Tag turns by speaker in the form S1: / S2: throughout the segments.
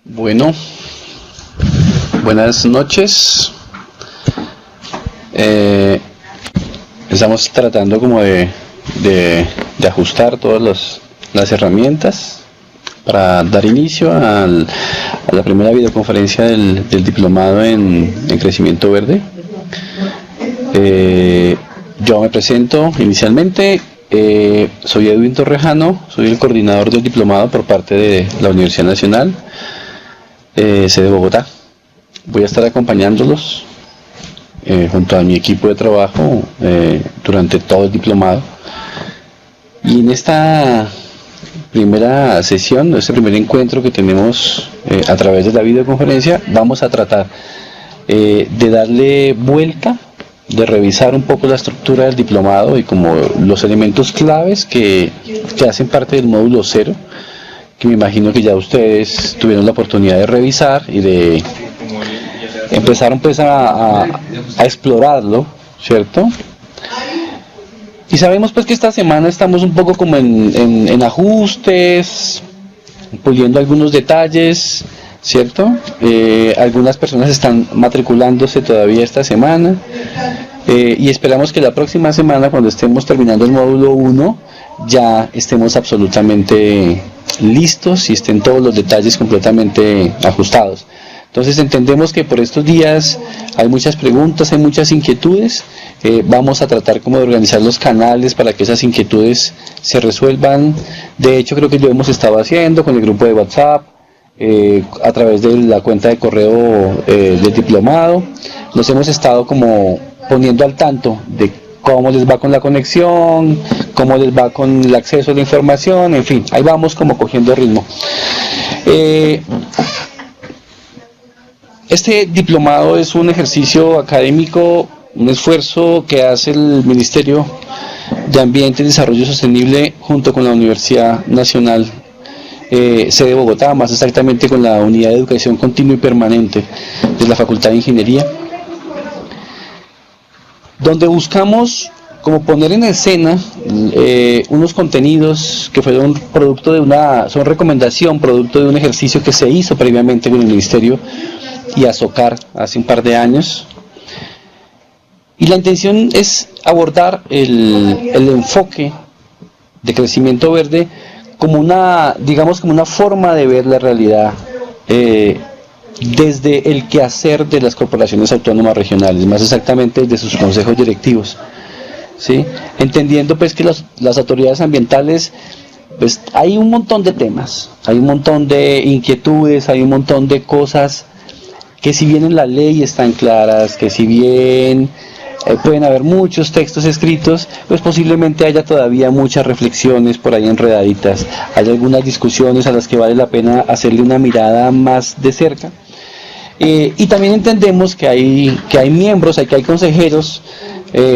S1: Bueno, buenas noches. Estamos tratando como de ajustar todas las herramientas para dar inicio a la primera videoconferencia del diplomado en crecimiento verde. Yo me presento inicialmente. Soy Edwin Torrejano, soy el coordinador del diplomado por parte de la Universidad Nacional, sede Bogotá. Voy a estar acompañándolos junto a mi equipo de trabajo durante todo el diplomado. Y en esta primera sesión, este primer encuentro que tenemos a través de la videoconferencia, vamos a tratar de darle vuelta, de revisar un poco la estructura del diplomado y como los elementos claves que hacen parte del módulo 0, que me imagino que ya ustedes tuvieron la oportunidad de revisar y de empezar pues a explorarlo, ¿cierto? Y sabemos pues que esta semana estamos un poco como en ajustes, puliendo algunos detalles, ¿cierto? Algunas personas están matriculándose todavía esta semana y esperamos que la próxima semana, cuando estemos terminando el módulo 1, ya estemos absolutamente listos y estén todos los detalles completamente ajustados. Entonces entendemos que por estos días hay muchas preguntas, hay muchas inquietudes. Vamos a tratar como de organizar los canales para que esas inquietudes se resuelvan. De hecho, creo que lo hemos estado haciendo con el grupo de WhatsApp, a través de la cuenta de correo del diplomado. Los hemos estado como poniendo al tanto de cómo les va con la conexión, cómo les va con el acceso a la información, en fin, ahí vamos como cogiendo ritmo. Este diplomado es un ejercicio académico, un esfuerzo que hace el Ministerio de Ambiente y Desarrollo Sostenible junto con la Universidad Nacional, sede Bogotá, más exactamente con la Unidad de Educación Continua y Permanente de la Facultad de Ingeniería, donde buscamos como poner en escena unos contenidos que fueron producto de son recomendación, producto de un ejercicio que se hizo previamente con el Ministerio y Azocar hace un par de años. Y la intención es abordar el enfoque de crecimiento verde como digamos como una forma de ver la realidad desde el quehacer de las corporaciones autónomas regionales, más exactamente desde sus consejos directivos, ¿sí? Entendiendo pues que las autoridades ambientales, pues hay un montón de temas, hay un montón de inquietudes, hay un montón de cosas que si bien en la ley están claras, que si bien pueden haber muchos textos escritos, pues posiblemente haya todavía muchas reflexiones por ahí enredaditas. Hay algunas discusiones a las que vale la pena hacerle una mirada más de cerca. Y también entendemos que hay miembros, que hay consejeros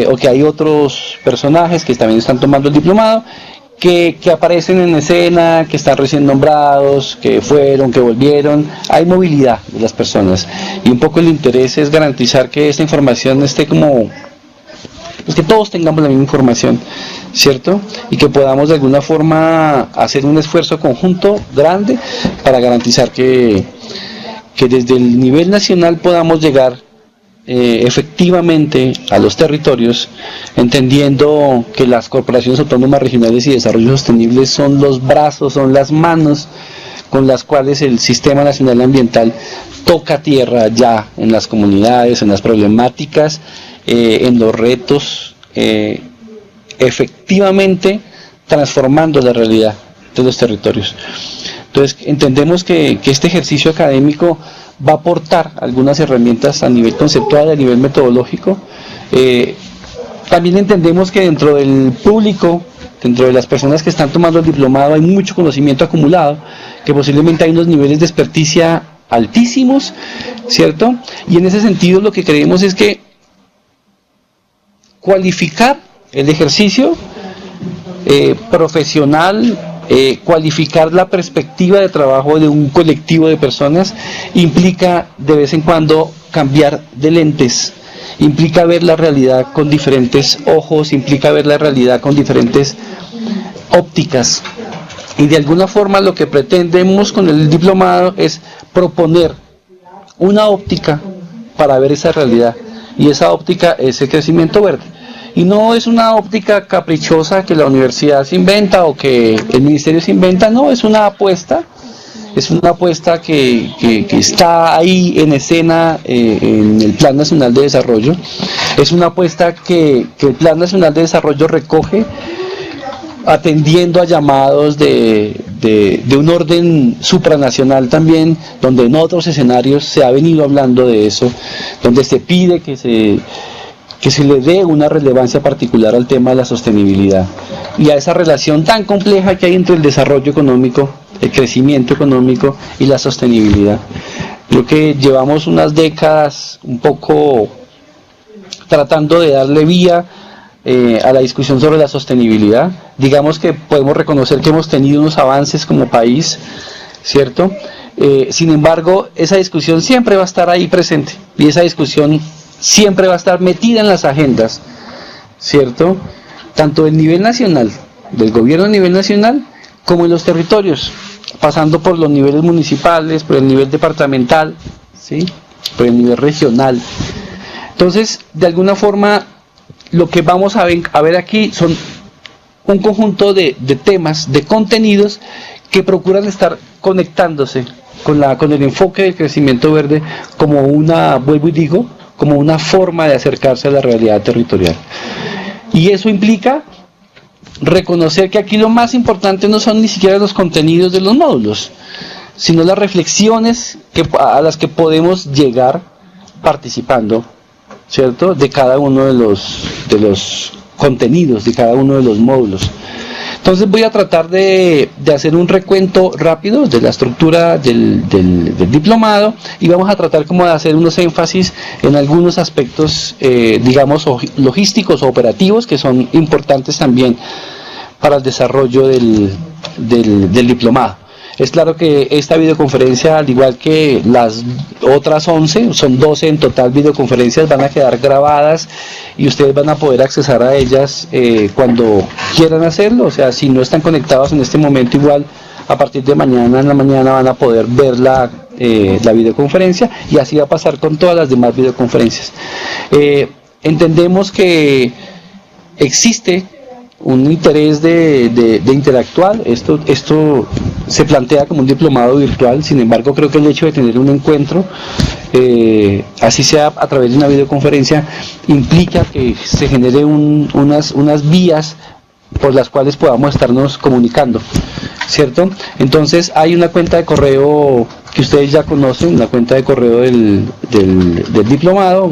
S1: o que hay otros personajes que también están tomando el diplomado, que aparecen en escena, que están recién nombrados, que fueron, que volvieron. Hay movilidad de las personas y un poco el interés es garantizar que esta información esté como, pues que todos tengamos la misma información, ¿cierto? Y que podamos de alguna forma hacer un esfuerzo conjunto grande para garantizar que desde el nivel nacional podamos llegar efectivamente a los territorios, entendiendo que las corporaciones autónomas regionales y de desarrollo sostenible son los brazos, son las manos con las cuales el Sistema Nacional Ambiental toca tierra ya en las comunidades, en las problemáticas, en los retos, efectivamente transformando la realidad de los territorios. Entonces entendemos que este ejercicio académico va a aportar algunas herramientas a nivel conceptual, a nivel metodológico. También entendemos que dentro del público, dentro de las personas que están tomando el diplomado, hay mucho conocimiento acumulado, que posiblemente hay unos niveles de experticia altísimos, ¿cierto? Y en ese sentido lo que creemos es que cualificar el ejercicio profesional, cualificar la perspectiva de trabajo de un colectivo de personas implica de vez en cuando cambiar de lentes, implica ver la realidad con diferentes ojos, implica ver la realidad con diferentes ópticas. Y de alguna forma lo que pretendemos con el diplomado es proponer una óptica para ver esa realidad, y esa óptica es el crecimiento verde. Y no es una óptica caprichosa que la universidad se inventa o que el ministerio se inventa, no, es una apuesta que está ahí en escena en el Plan Nacional de Desarrollo. Es una apuesta que el Plan Nacional de Desarrollo recoge atendiendo a llamados de un orden supranacional también, donde en otros escenarios se ha venido hablando de eso, donde se pide que se le dé una relevancia particular al tema de la sostenibilidad y a esa relación tan compleja que hay entre el desarrollo económico, el crecimiento económico y la sostenibilidad. Creo que llevamos unas décadas un poco tratando de darle vía a la discusión sobre la sostenibilidad. Digamos que podemos reconocer que hemos tenido unos avances como país, ¿cierto? Sin embargo, esa discusión siempre va a estar ahí presente y esa discusión siempre va a estar metida en las agendas, ¿cierto? Tanto del nivel nacional, del gobierno a nivel nacional, como en los territorios, pasando por los niveles municipales, por el nivel departamental, ¿sí? Por el nivel regional. Entonces, de alguna forma, lo que vamos a ver aquí son un conjunto de temas, de contenidos que procuran estar conectándose con el enfoque del crecimiento verde como una, vuelvo y digo, como una forma de acercarse a la realidad territorial. Y eso implica reconocer que aquí lo más importante no son ni siquiera los contenidos de los módulos, sino las reflexiones a las que podemos llegar participando, ¿cierto?, de cada uno de los contenidos, de cada uno de los módulos. Entonces voy a tratar de hacer un recuento rápido de la estructura del diplomado y vamos a tratar como de hacer unos énfasis en algunos aspectos, digamos, logísticos o operativos que son importantes también para el desarrollo del diplomado. Es claro que esta videoconferencia, al igual que las otras 11, son 12 en total videoconferencias, van a quedar grabadas y ustedes van a poder accesar a ellas cuando quieran hacerlo. O sea, si no están conectados en este momento, igual a partir de mañana en la mañana van a poder ver la videoconferencia, y así va a pasar con todas las demás videoconferencias. Entendemos que existe un interés de interactuar. Esto se plantea como un diplomado virtual, sin embargo creo que el hecho de tener un encuentro, así sea a través de una videoconferencia, implica que se genere unas vías por las cuales podamos estarnos comunicando, ¿cierto? Entonces hay una cuenta de correo que ustedes ya conocen, la cuenta de correo del diplomado,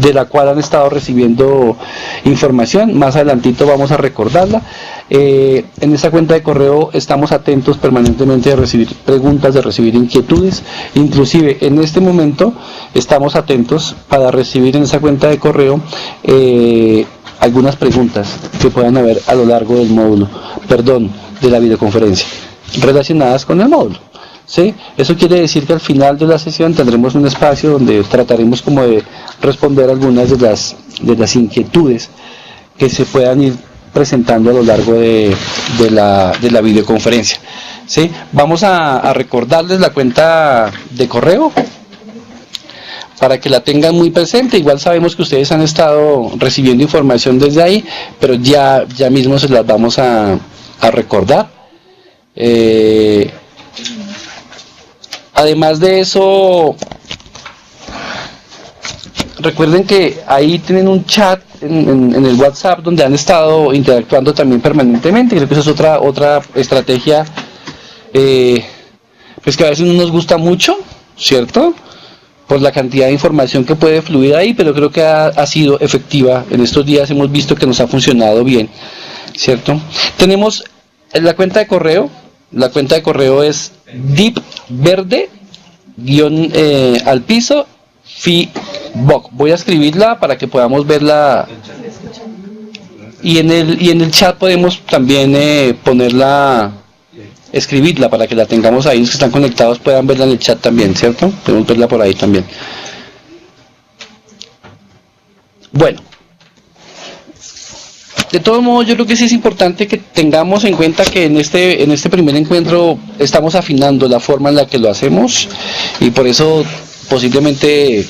S1: de la cual han estado recibiendo información. Más adelantito vamos a recordarla. En esa cuenta de correo estamos atentos permanentemente de recibir preguntas, de recibir inquietudes. Inclusive en este momento estamos atentos para recibir en esa cuenta de correo algunas preguntas que puedan haber a lo largo del módulo, de la videoconferencia, relacionadas con el módulo, ¿sí? Eso quiere decir que al final de la sesión tendremos un espacio donde trataremos como de responder algunas de las inquietudes que se puedan ir presentando a lo largo de la videoconferencia, ¿sí? Vamos a recordarles la cuenta de correo para que la tengan muy presente. Igual sabemos que ustedes han estado recibiendo información desde ahí, pero ya mismo se las vamos a recordar. Además de eso, recuerden que ahí tienen un chat en el WhatsApp donde han estado interactuando también permanentemente. Creo que esa es otra estrategia pues que a veces no nos gusta mucho, ¿cierto?, por la cantidad de información que puede fluir ahí, pero creo que ha sido efectiva. En estos días hemos visto que nos ha funcionado bien, ¿cierto? Tenemos la cuenta de correo. La cuenta de correo es dipverde_fiboc. Voy a escribirla para que podamos verla, y en el chat podemos también escribirla para que la tengamos ahí. Los que están conectados puedan verla en el chat también, ¿cierto? Podemos verla por ahí también. Bueno, De todos modos, yo creo que sí es importante que tengamos en cuenta que en este primer encuentro estamos afinando la forma en la que lo hacemos, y por eso posiblemente,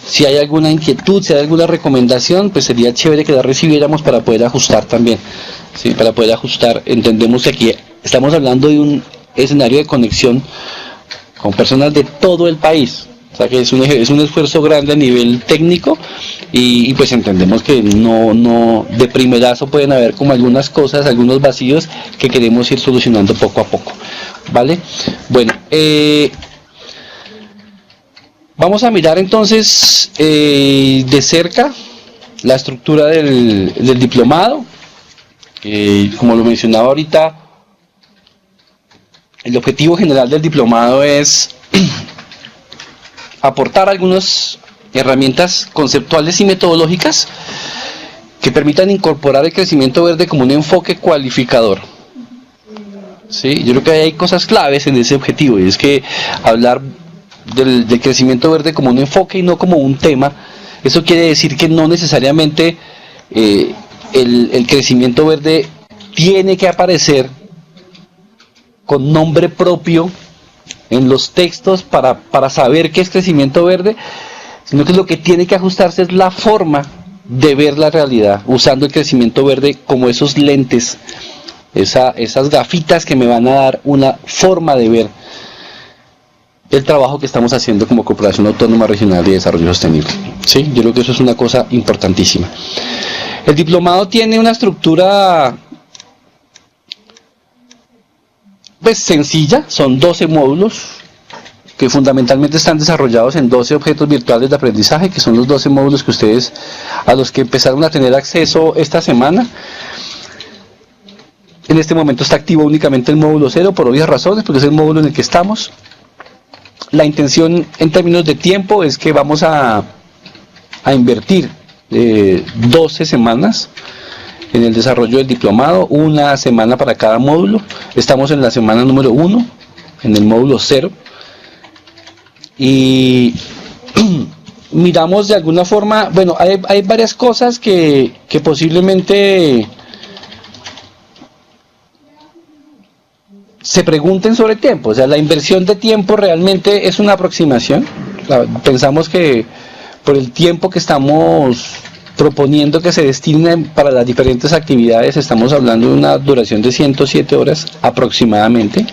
S1: si hay alguna inquietud, si hay alguna recomendación, pues sería chévere que la recibiéramos para poder ajustar también, ¿sí? Para poder ajustar. Entendemos que aquí estamos hablando de un escenario de conexión con personas de todo el país. O sea que es un esfuerzo grande a nivel técnico, y pues entendemos que no de primerazo pueden haber como algunas cosas, algunos vacíos que queremos ir solucionando poco a poco, ¿vale? Bueno, vamos a mirar entonces de cerca la estructura del diplomado. Como lo mencionaba ahorita, el objetivo general del diplomado es aportar algunas herramientas conceptuales y metodológicas que permitan incorporar el crecimiento verde como un enfoque cualificador. ¿Sí? Yo creo que hay cosas claves en ese objetivo, y es que hablar del crecimiento verde como un enfoque y no como un tema. Eso quiere decir que no necesariamente el crecimiento verde tiene que aparecer con nombre propio en los textos para saber qué es crecimiento verde, sino que lo que tiene que ajustarse es la forma de ver la realidad, usando el crecimiento verde como esos lentes, esas gafitas que me van a dar una forma de ver el trabajo que estamos haciendo como Corporación Autónoma Regional de Desarrollo Sostenible. ¿Sí? Yo creo que eso es una cosa importantísima. El diplomado tiene una estructura pues sencilla, son 12 módulos que fundamentalmente están desarrollados en 12 objetos virtuales de aprendizaje, que son los 12 módulos que ustedes, a los que empezaron a tener acceso esta semana. En este momento está activo únicamente el módulo 0 por obvias razones, porque es el módulo en el que estamos. La intención en términos de tiempo es que vamos a invertir 12 semanas en el desarrollo del diplomado, una semana para cada módulo. Estamos en la semana número 1, en el módulo 0, y miramos de alguna forma, bueno, hay varias cosas que posiblemente se pregunten sobre tiempo. O sea, la inversión de tiempo realmente es una aproximación. Pensamos que por el tiempo que estamos proponiendo que se destinen para las diferentes actividades, estamos hablando de una duración de 107 horas aproximadamente.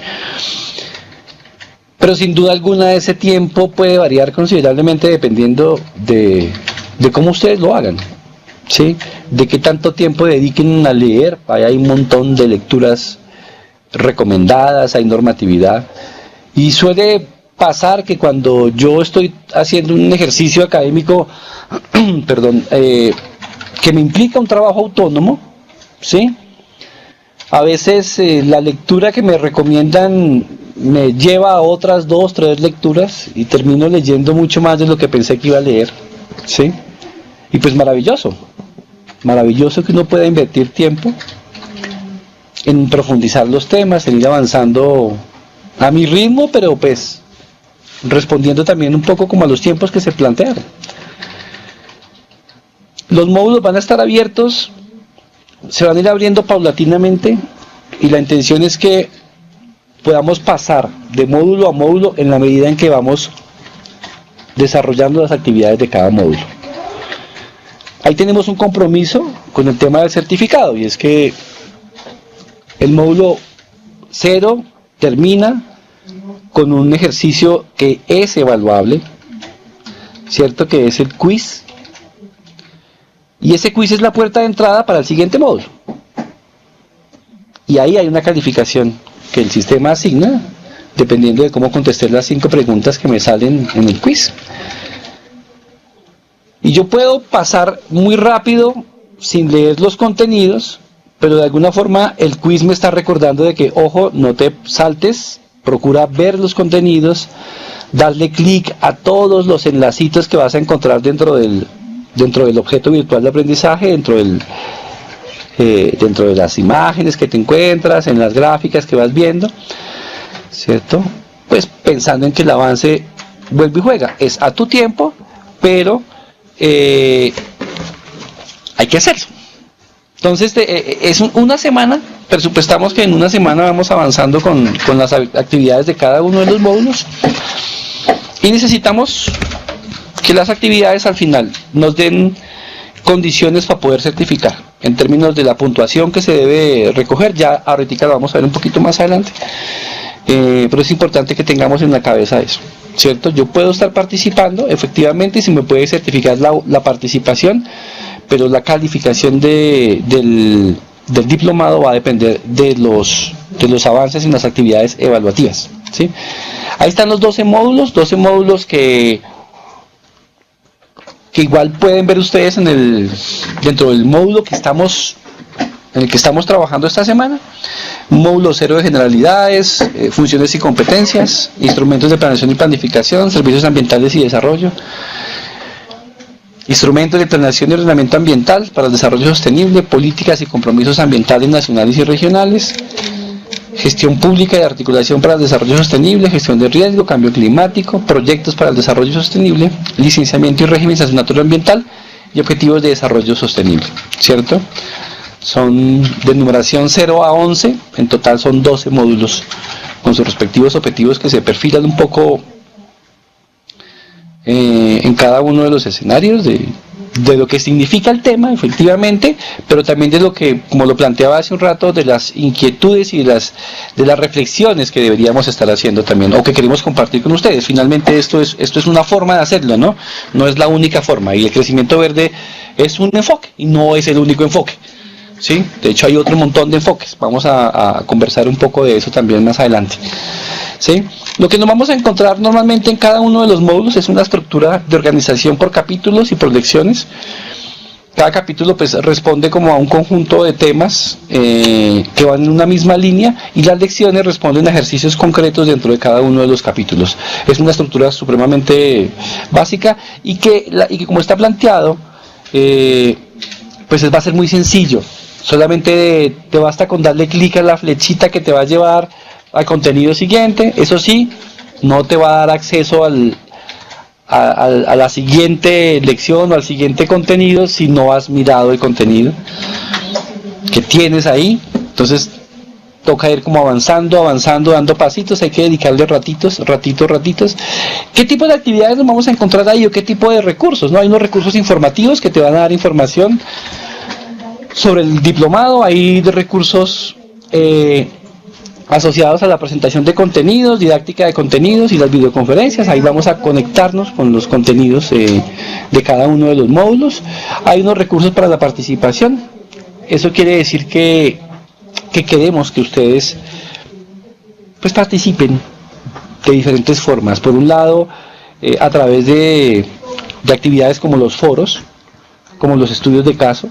S1: Pero sin duda alguna ese tiempo puede variar considerablemente dependiendo de cómo ustedes lo hagan, ¿sí? De qué tanto tiempo dediquen a leer. Hay un montón de lecturas recomendadas, hay normatividad, y suele pasar que cuando yo estoy haciendo un ejercicio académico perdón, que me implica un trabajo autónomo, ¿sí? A veces la lectura que me recomiendan me lleva a otras 2, 3 lecturas y termino leyendo mucho más de lo que pensé que iba a leer, ¿sí? Y pues maravilloso que uno pueda invertir tiempo en profundizar los temas, en ir avanzando a mi ritmo, pero pues respondiendo también un poco como a los tiempos que se plantearon. Los módulos van a estar abiertos, se van a ir abriendo paulatinamente, y la intención es que podamos pasar de módulo a módulo en la medida en que vamos desarrollando las actividades de cada módulo. Ahí tenemos un compromiso con el tema del certificado, y es que el módulo 0 termina con un ejercicio que es evaluable, ¿cierto? Que es el quiz. Y ese quiz es la puerta de entrada para el siguiente módulo. Y ahí hay una calificación que el sistema asigna dependiendo de cómo contesté las 5 preguntas que me salen en el quiz. Y yo puedo pasar muy rápido sin leer los contenidos, pero de alguna forma el quiz me está recordando de que, ojo, no te saltes, procura ver los contenidos, darle clic a todos los enlacitos que vas a encontrar dentro del objeto virtual de aprendizaje, dentro de las imágenes que te encuentras, en las gráficas que vas viendo, ¿cierto? Pues pensando en que el avance vuelve y juega, es a tu tiempo, pero hay que hacerlo. Entonces, es una semana, presupuestamos que en una semana vamos avanzando con las actividades de cada uno de los módulos y necesitamos que las actividades al final nos den condiciones para poder certificar en términos de la puntuación que se debe recoger. Ya ahorita lo vamos a ver un poquito más adelante, pero es importante que tengamos en la cabeza eso, ¿cierto? Yo puedo estar participando efectivamente y se me puede certificar la participación, pero la calificación del diplomado va a depender de los avances en las actividades evaluativas, ¿sí? Ahí están los 12 módulos que igual pueden ver ustedes dentro del módulo en el que estamos trabajando esta semana. Módulo 0 de generalidades, funciones y competencias, instrumentos de planeación y planificación, servicios ambientales y desarrollo, instrumentos de planeación y ordenamiento ambiental para el desarrollo sostenible, políticas y compromisos ambientales nacionales y regionales, gestión pública y articulación para el desarrollo sostenible, gestión de riesgo, cambio climático, proyectos para el desarrollo sostenible, licenciamiento y régimen sancionatorio ambiental y objetivos de desarrollo sostenible, ¿cierto? Son de numeración 0 a 11, en total son 12 módulos con sus respectivos objetivos que se perfilan un poco en cada uno de los escenarios de lo que significa el tema efectivamente, pero también de lo que, como lo planteaba hace un rato, de las inquietudes y de las reflexiones que deberíamos estar haciendo también, o que queremos compartir con ustedes. Finalmente esto es una forma de hacerlo, no es la única forma, y el crecimiento verde es un enfoque y no es el único enfoque, ¿sí? De hecho hay otro montón de enfoques. Vamos a conversar un poco de eso también más adelante, ¿sí? Lo que nos vamos a encontrar normalmente en cada uno de los módulos es una estructura de organización por capítulos y por lecciones. Cada capítulo pues responde como a un conjunto de temas que van en una misma línea, y las lecciones responden a ejercicios concretos dentro de cada uno de los capítulos. Es una estructura supremamente básica y que como está planteado, pues va a ser muy sencillo. Solamente te basta con darle clic a la flechita que te va a llevar al contenido siguiente. Eso sí, no te va a dar acceso a la siguiente lección o al siguiente contenido si no has mirado el contenido que tienes ahí. Entonces toca ir como avanzando, dando pasitos. Hay que dedicarle ratitos. ¿Qué tipo de actividades nos vamos a encontrar ahí o qué tipo de recursos? ¿No? Hay unos recursos informativos que te van a dar información sobre el diplomado. Hay de recursos asociados a la presentación de contenidos, didáctica de contenidos y las videoconferencias. Ahí vamos a conectarnos con los contenidos de cada uno de los módulos. Hay unos recursos para la participación. Eso quiere decir que queremos que ustedes pues participen de diferentes formas. Por un lado, a través de actividades como los foros, como los estudios de caso,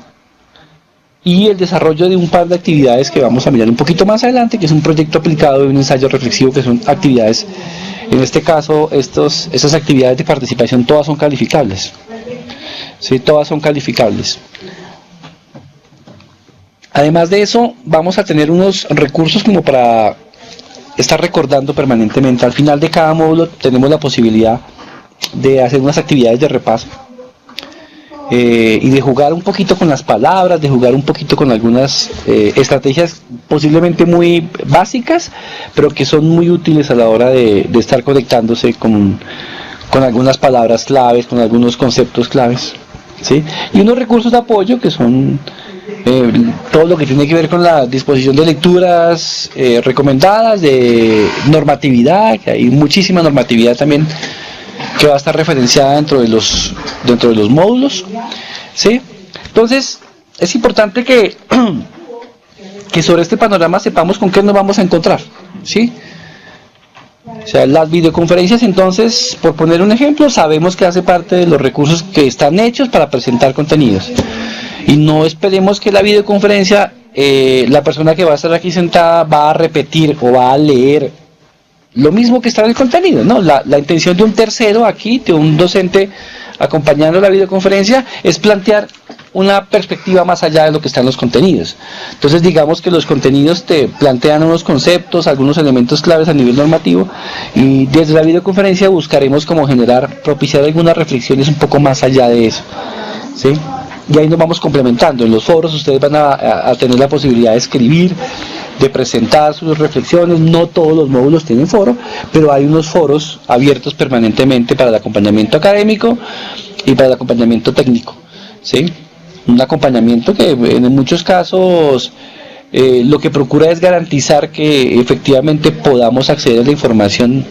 S1: y el desarrollo de un par de actividades que vamos a mirar un poquito más adelante, que es un proyecto aplicado y un ensayo reflexivo, que son actividades, en este caso, estas actividades de participación todas son calificables, ¿sí? Todas son calificables. Además de eso, vamos a tener unos recursos como para estar recordando permanentemente. Al final de cada módulo tenemos la posibilidad de hacer unas actividades de repaso. Y de jugar un poquito con las palabras, de jugar un poquito con algunas estrategias posiblemente muy básicas, pero que son muy útiles a la hora de estar conectándose con algunas palabras claves, con algunos conceptos claves, ¿sí? Y unos recursos de apoyo que son todo lo que tiene que ver con la disposición de lecturas recomendadas, de normatividad, que hay muchísima normatividad también que va a estar referenciada dentro de los módulos, ¿sí? Entonces es importante que sobre este panorama sepamos con qué nos vamos a encontrar, ¿sí? O sea, las videoconferencias, entonces, por poner un ejemplo, sabemos que hace parte de los recursos que están hechos para presentar contenidos, y no esperemos que la videoconferencia, la persona que va a estar aquí sentada va a repetir o va a leer lo mismo que está en el contenido, ¿no? La intención de un tercero aquí, de un docente acompañando la videoconferencia, es plantear una perspectiva más allá de lo que están los contenidos. Entonces digamos que los contenidos te plantean unos conceptos, algunos elementos claves a nivel normativo, y desde la videoconferencia buscaremos como propiciar algunas reflexiones un poco más allá de eso, ¿sí? y ahí nos vamos complementando. En los foros ustedes van a tener la posibilidad de escribir, de presentar sus reflexiones. No todos los módulos tienen foro, pero hay unos foros abiertos permanentemente para el acompañamiento académico y para el acompañamiento técnico, ¿sí? Un acompañamiento que en muchos casos lo que procura es garantizar que efectivamente podamos acceder a la información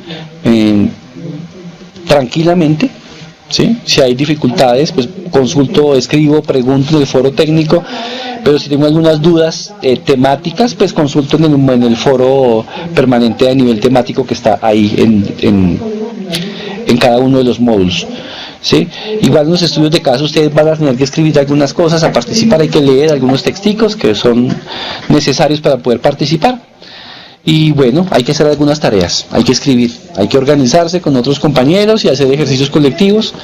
S1: tranquilamente, ¿sí? Si hay dificultades, pues consulto, escribo, pregunto en el foro técnico, pero si tengo algunas dudas temáticas, pues consulto en el foro permanente a nivel temático que está ahí en cada uno de los módulos, ¿sí? Igual en los estudios de caso ustedes van a tener que escribir algunas cosas, a participar, hay que leer algunos texticos que son necesarios para poder participar. Y bueno, hay que hacer algunas tareas, hay que escribir, hay que organizarse con otros compañeros y hacer ejercicios colectivos,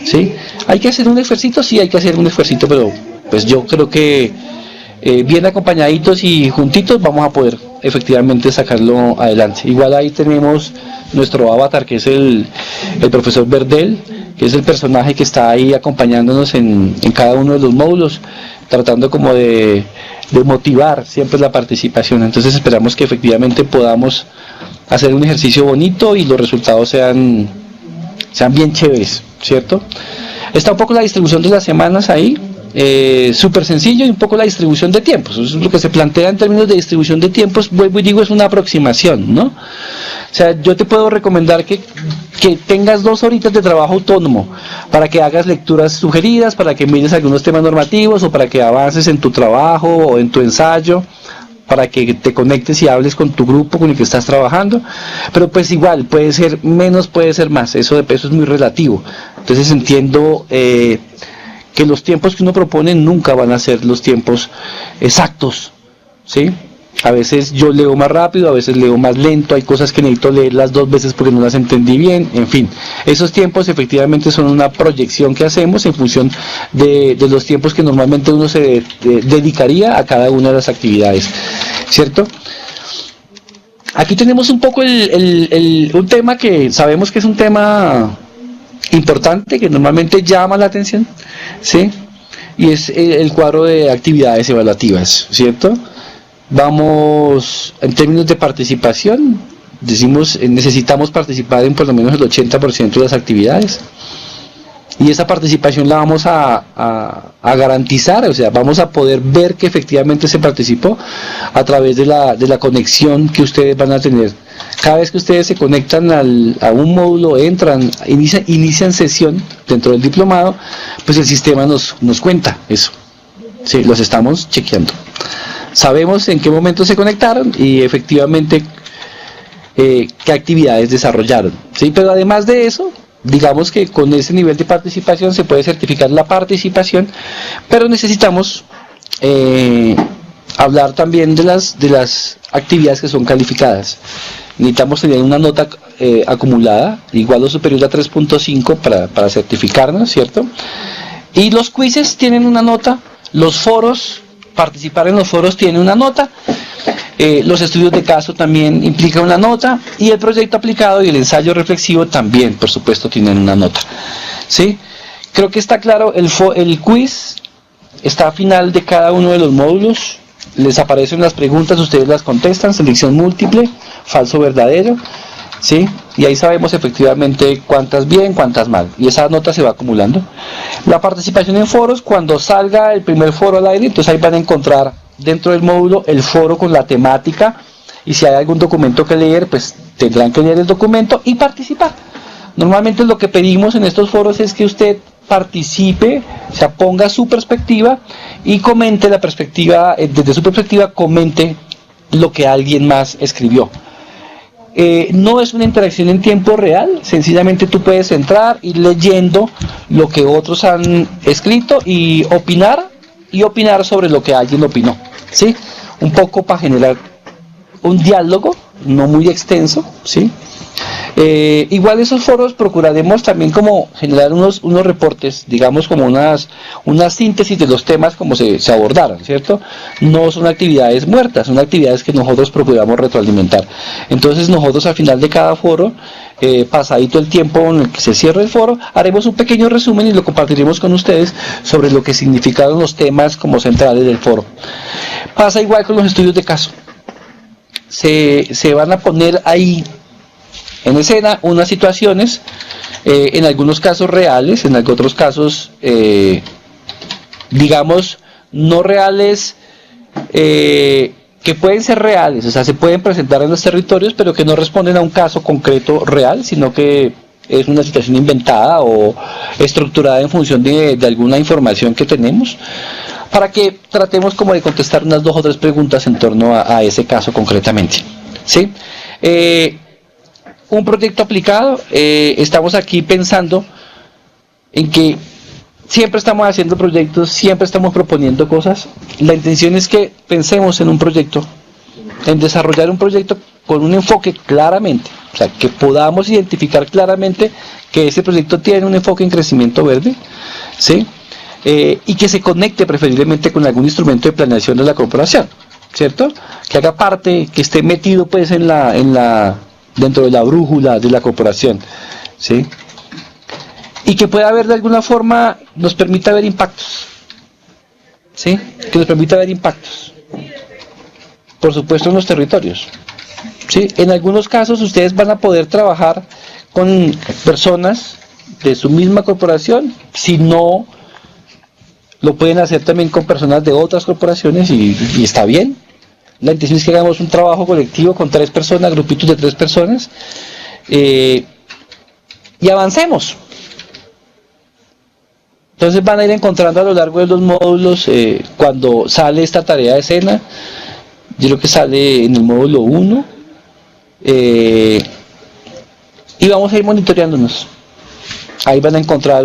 S1: ¿sí? Hay que hacer un ejercicio, sí, hay que hacer un ejercicio, pero pues yo creo que bien acompañaditos y juntitos vamos a poder efectivamente sacarlo adelante. Igual ahí tenemos nuestro avatar, que es el profesor Verdel, que es el personaje que está ahí acompañándonos en cada uno de los módulos, tratando como de motivar siempre la participación. Entonces esperamos que efectivamente podamos hacer un ejercicio bonito y los resultados sean bien chéveres, ¿cierto? Está un poco la distribución de las semanas ahí, súper sencillo, y un poco la distribución de tiempos. Eso es lo que se plantea en términos de distribución de tiempos. Vuelvo y digo, es una aproximación, ¿no? O sea, yo te puedo recomendar que tengas 2 horitas de trabajo autónomo para que hagas lecturas sugeridas, para que mires algunos temas normativos o para que avances en tu trabajo o en tu ensayo, para que te conectes y hables con tu grupo con el que estás trabajando. Pero pues igual, puede ser menos, puede ser más, eso de peso es muy relativo. Entonces entiendo que los tiempos que uno propone nunca van a ser los tiempos exactos, ¿sí? A veces yo leo más rápido, a veces leo más lento, hay cosas que necesito leerlas 2 veces porque no las entendí bien, en fin. Esos tiempos efectivamente son una proyección que hacemos en función de los tiempos que normalmente uno se dedicaría a cada una de las actividades, ¿cierto? Aquí tenemos un poco un tema que sabemos que es un tema importante, que normalmente llama la atención, ¿sí? Y es el cuadro de actividades evaluativas, ¿cierto? Vamos, en términos de participación, decimos, necesitamos participar en por lo menos el 80% de las actividades. Y esa participación la vamos a garantizar, o sea, vamos a poder ver que efectivamente se participó a través de la conexión que ustedes van a tener. Cada vez que ustedes se conectan a un módulo, inician sesión dentro del diplomado, pues el sistema nos cuenta eso. Sí, los estamos chequeando. Sabemos en qué momento se conectaron y efectivamente qué actividades desarrollaron, ¿sí? Pero además de eso, digamos que con ese nivel de participación se puede certificar la participación, pero necesitamos hablar también de las actividades que son calificadas. Necesitamos tener una nota acumulada igual o superior a 3.5 para certificarnos, ¿cierto? Y los quizzes tienen una nota, los foros, participar en los foros tiene una nota, los estudios de caso también implican una nota, y el proyecto aplicado y el ensayo reflexivo también, por supuesto, tienen una nota, ¿sí? Creo que está claro. El quiz está al final de cada uno de los módulos, les aparecen las preguntas, ustedes las contestan, selección múltiple, falso, verdadero, ¿sí? Y ahí sabemos efectivamente cuántas bien, cuántas mal, y esa nota se va acumulando. La participación en foros, cuando salga el primer foro al aire, entonces ahí van a encontrar dentro del módulo el foro con la temática, y si hay algún documento que leer, pues tendrán que leer el documento y participar. Normalmente lo que pedimos en estos foros es que usted participe, o sea, ponga su perspectiva y comente la perspectiva, desde su perspectiva comente lo que alguien más escribió. No es una interacción en tiempo real, sencillamente tú puedes entrar, ir leyendo lo que otros han escrito y opinar sobre lo que alguien opinó, ¿sí? Un poco para generar un diálogo, no muy extenso, ¿sí?
S2: Igual esos foros procuraremos también como generar unos reportes, digamos como una síntesis de los temas como se abordaron, ¿cierto? No son actividades muertas, son actividades que nosotros procuramos retroalimentar. Entonces nosotros al final de cada foro, pasadito el tiempo en el que se cierre el foro, haremos un pequeño resumen y lo compartiremos con ustedes sobre lo que significaron los temas como centrales del foro. Pasa igual con los estudios de caso. Se van a poner ahí en escena unas situaciones, en algunos casos reales, en otros casos, digamos, no reales, que pueden ser reales, o sea, se pueden presentar en los territorios, pero que no responden a un caso concreto real, sino que es una situación inventada o estructurada en función de alguna información que tenemos, para que tratemos como de contestar unas 2 o 3 preguntas en torno a ese caso concretamente, ¿sí? Un proyecto aplicado, estamos aquí pensando en que siempre estamos haciendo proyectos, siempre estamos proponiendo cosas. La intención es que pensemos en un proyecto, en desarrollar un proyecto con un enfoque claramente, o sea, que podamos identificar claramente que ese proyecto tiene un enfoque en crecimiento verde, ¿sí? Y que se conecte preferiblemente con algún instrumento de planeación de la corporación, ¿cierto? Que haga parte, que esté metido pues dentro de la brújula de la corporación, ¿sí? Y que pueda haber de alguna forma, nos permita ver impactos, ¿sí? Que nos permita ver impactos, por supuesto en los territorios, ¿sí? En algunos casos ustedes van a poder trabajar con personas de su misma corporación, si no, lo pueden hacer también con personas de otras corporaciones y está bien. La intención es que hagamos un trabajo colectivo con 3 personas, grupitos de 3 personas, y avancemos. Entonces van a ir encontrando a lo largo de los módulos, cuando sale esta tarea de escena, yo creo que sale en el módulo 1, y vamos a ir monitoreándonos. Ahí van a encontrar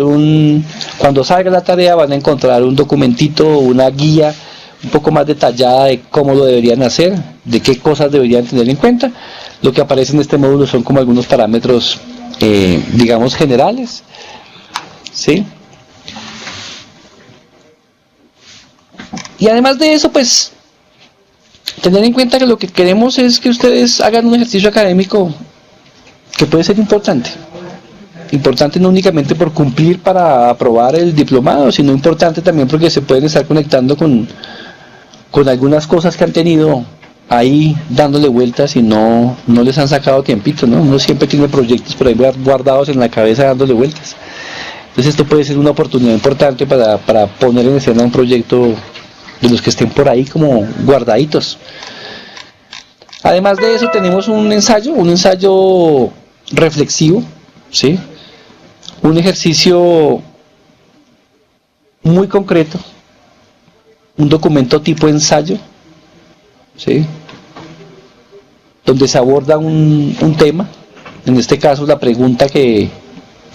S2: cuando salga la tarea van a encontrar un documentito, una guía un poco más detallada de cómo lo deberían hacer, de qué cosas deberían tener en cuenta. Lo que aparece en este módulo son como algunos parámetros, digamos, generales, ¿sí? Y además de eso, pues, tener en cuenta que lo que queremos es que ustedes hagan un ejercicio académico que puede ser importante. Importante no únicamente por cumplir para aprobar el diplomado, sino importante también porque se pueden estar conectando con algunas cosas que han tenido ahí dándole vueltas y no les han sacado tiempito, ¿no? Uno siempre tiene proyectos por ahí guardados en la cabeza dándole vueltas. Entonces esto puede ser una oportunidad importante para poner en escena un proyecto de los que estén por ahí como guardaditos. Además de eso tenemos un ensayo reflexivo, ¿sí? Un ejercicio muy concreto, un documento tipo ensayo, ¿sí? Donde se aborda un tema, en este caso la pregunta que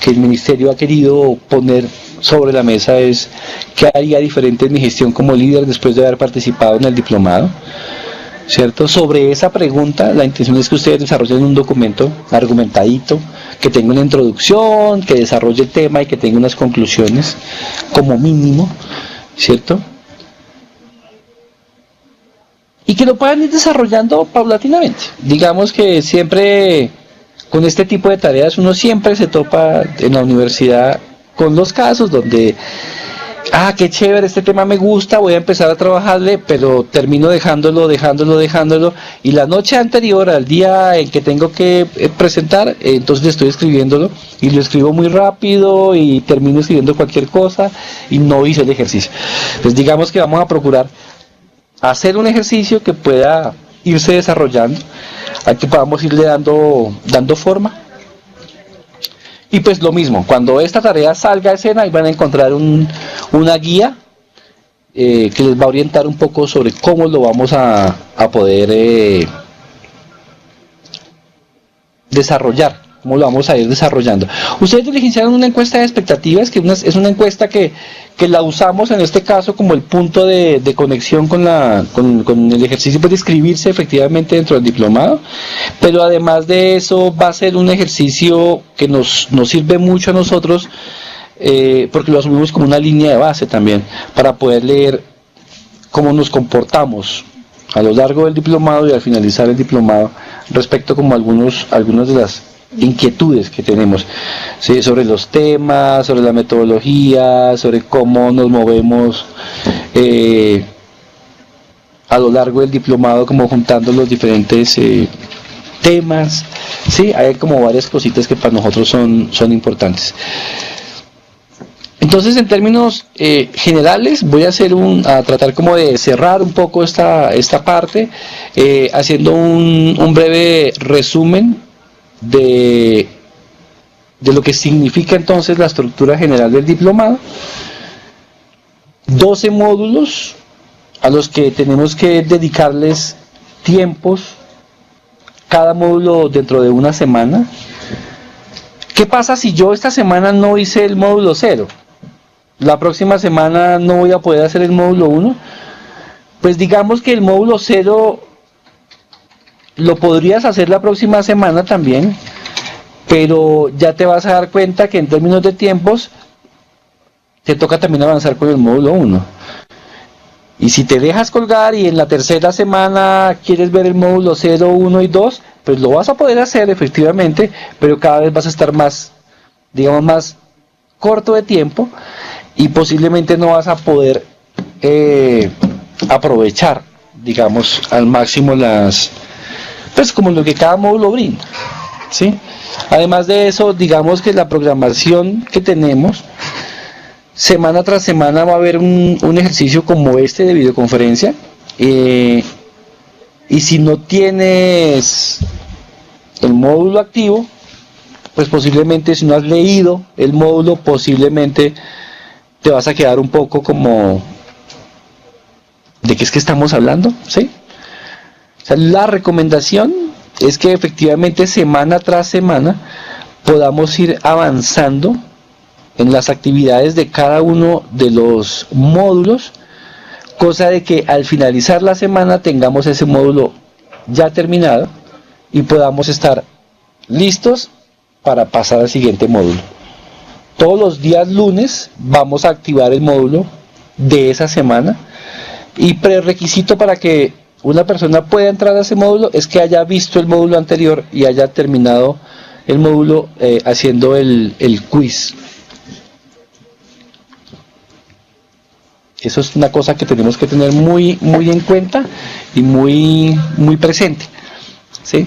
S2: el Ministerio ha querido poner sobre la mesa es ¿qué haría diferente en mi gestión como líder después de haber participado en el diplomado? ¿Cierto? Sobre esa pregunta, la intención es que ustedes desarrollen un documento argumentadito, que tenga una introducción, que desarrolle el tema y que tenga unas conclusiones como mínimo, ¿cierto? Y que lo puedan ir desarrollando paulatinamente. Digamos que siempre con este tipo de tareas uno siempre se topa en la universidad con los casos donde qué chévere, este tema me gusta, voy a empezar a trabajarle, pero termino dejándolo, y la noche anterior al día en que tengo que presentar, entonces estoy escribiéndolo, y lo escribo muy rápido, y termino escribiendo cualquier cosa, y no hice el ejercicio. Entonces digamos que vamos a procurar hacer un ejercicio que pueda irse desarrollando, a que podamos irle dando forma. Y pues lo mismo, cuando esta tarea salga a escena, ahí van a encontrar una guía que les va a orientar un poco sobre cómo lo vamos a poder desarrollar cómo lo vamos a ir desarrollando. Ustedes diligenciaron una encuesta de expectativas, que es una encuesta que la usamos en este caso como el punto de conexión con el ejercicio pues, de inscribirse efectivamente dentro del diplomado, pero además de eso va a ser un ejercicio que nos sirve mucho a nosotros, porque lo asumimos como una línea de base también, para poder leer cómo nos comportamos a lo largo del diplomado y al finalizar el diplomado respecto como algunas de las inquietudes que tenemos, ¿sí? Sobre los temas, sobre la metodología, sobre cómo nos movemos a lo largo del diplomado, como juntando los diferentes temas, ¿sí? Hay como varias cositas que para nosotros son importantes. Entonces, en términos generales, voy a tratar como de cerrar un poco esta parte, haciendo un breve resumen de lo que significa entonces la estructura general del diplomado. 12 módulos a los que tenemos que dedicarles tiempos, cada módulo dentro de una semana. ¿Qué pasa si yo esta semana no hice el módulo 0? La próxima semana no voy a poder hacer el módulo 1. Pues digamos que el módulo 0 lo podrías hacer la próxima semana también, pero ya te vas a dar cuenta que en términos de tiempos te toca también avanzar con el módulo 1. Y si te dejas colgar y en la tercera semana quieres ver el módulo 0, 1 y 2, pues lo vas a poder hacer efectivamente, pero cada vez vas a estar más, digamos, más corto de tiempo y posiblemente no vas a poder aprovechar, digamos, al máximo pues como lo que cada módulo brinda, ¿sí? Además de eso, digamos que la programación que tenemos, semana tras semana va a haber un ejercicio como este de videoconferencia, y si no tienes el módulo activo, pues posiblemente si no has leído el módulo, posiblemente te vas a quedar un poco como ¿de qué es que estamos hablando? ¿Sí? O sea, la recomendación es que efectivamente semana tras semana podamos ir avanzando en las actividades de cada uno de los módulos, cosa de que al finalizar la semana tengamos ese módulo ya terminado y podamos estar listos para pasar al siguiente módulo. Todos los días lunes vamos a activar el módulo de esa semana, y prerequisito para que una persona pueda entrar a ese módulo es que haya visto el módulo anterior y haya terminado el módulo haciendo el quiz. Eso es una cosa que tenemos que tener muy en cuenta y muy presente, ¿sí?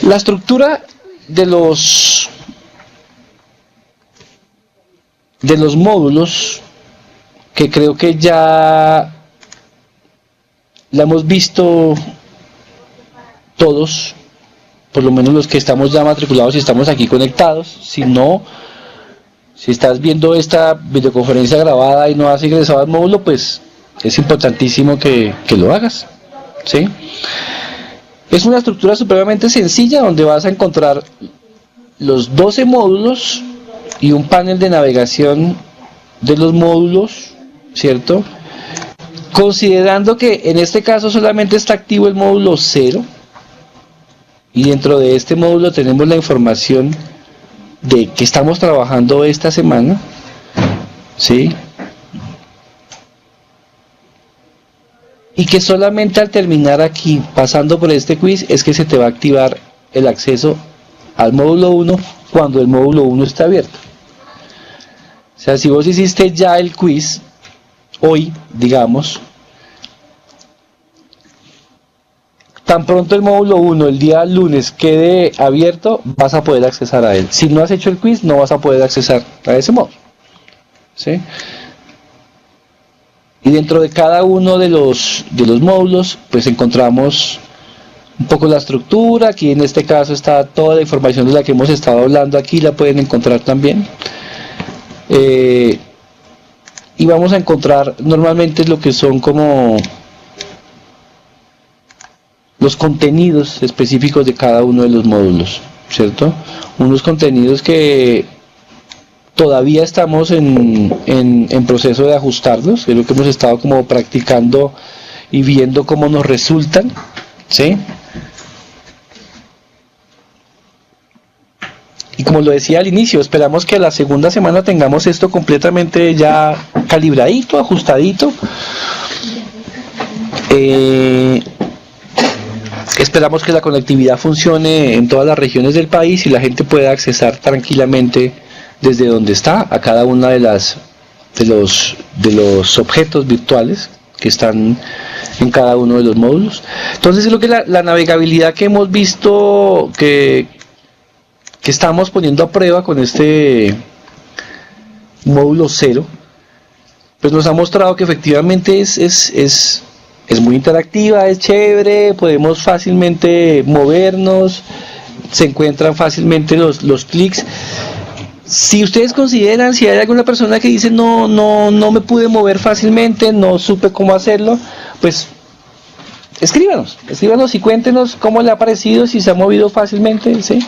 S2: La estructura de los módulos, que creo que ya la hemos visto todos, por lo menos los que estamos ya matriculados y estamos aquí conectados. Si estás viendo esta videoconferencia grabada y no has ingresado al módulo, pues es importantísimo que lo hagas, ¿sí? Es una estructura supremamente sencilla donde vas a encontrar los 12 módulos y un panel de navegación de los módulos, ¿cierto? Considerando que en este caso solamente está activo el módulo 0, y dentro de este módulo tenemos la información de que estamos trabajando esta semana, ¿sí? Y que solamente al terminar aquí, pasando por este quiz, es que se te va a activar el acceso al módulo 1 cuando el módulo 1 está abierto. O sea, si vos hiciste ya el quiz hoy, digamos, tan pronto el módulo 1 el día lunes quede abierto, vas a poder accesar a él. Si no has hecho el quiz, no vas a poder accesar a ese módulo, ¿sí? Y dentro de cada uno de los módulos, pues encontramos un poco la estructura. Aquí en este caso está toda la información de la que hemos estado hablando, aquí la pueden encontrar también. Y vamos a encontrar normalmente lo que son como los contenidos específicos de cada uno de los módulos, ¿cierto? Unos contenidos que todavía estamos en proceso de ajustarlos, es lo que hemos estado como practicando y viendo cómo nos resultan, ¿sí? Y como lo decía al inicio, esperamos que la segunda semana tengamos esto completamente ya calibradito, ajustadito. Esperamos que la conectividad funcione en todas las regiones del país y la gente pueda accesar tranquilamente desde donde está a cada una de los objetos virtuales que están en cada uno de los módulos. Entonces es lo que la navegabilidad que hemos visto que estamos poniendo a prueba con este módulo 0, pues nos ha mostrado que efectivamente es muy interactiva, es chévere, podemos fácilmente movernos, se encuentran fácilmente los clics. Si ustedes consideran, si hay alguna persona que dice no me pude mover fácilmente, no supe cómo hacerlo, pues escríbanos y cuéntenos cómo le ha parecido, si se ha movido fácilmente, ¿sí?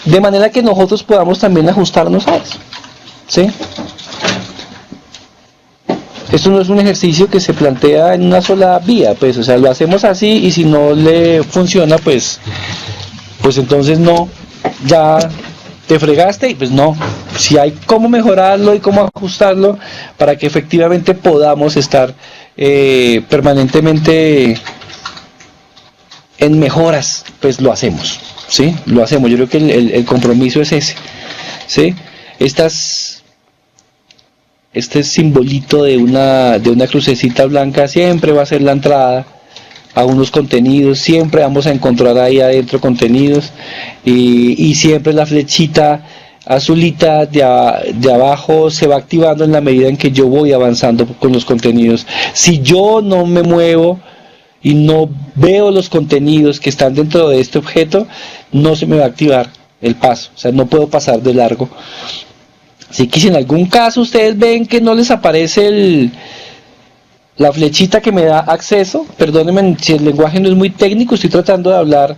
S2: De manera que nosotros podamos también ajustarnos a eso, ¿sí? Esto no es un ejercicio que se plantea en una sola vía, pues, o sea, lo hacemos así y si no le funciona, pues entonces no, ya te fregaste y pues no. Si hay cómo mejorarlo y cómo ajustarlo para que efectivamente podamos estar permanentemente en mejoras, pues lo hacemos, ¿sí? Lo hacemos. Yo creo que el compromiso es ese, ¿sí? Este simbolito de una crucecita blanca siempre va a ser la entrada a unos contenidos, siempre vamos a encontrar ahí adentro contenidos y siempre la flechita azulita de abajo se va activando en la medida en que yo voy avanzando con los contenidos. Si yo no me muevo y no veo los contenidos que están dentro de este objeto, no se me va a activar el paso, o sea, no puedo pasar de largo. Así que si en algún caso ustedes ven que no les aparece la flechita que me da acceso, perdónenme si el lenguaje no es muy técnico, estoy tratando de hablar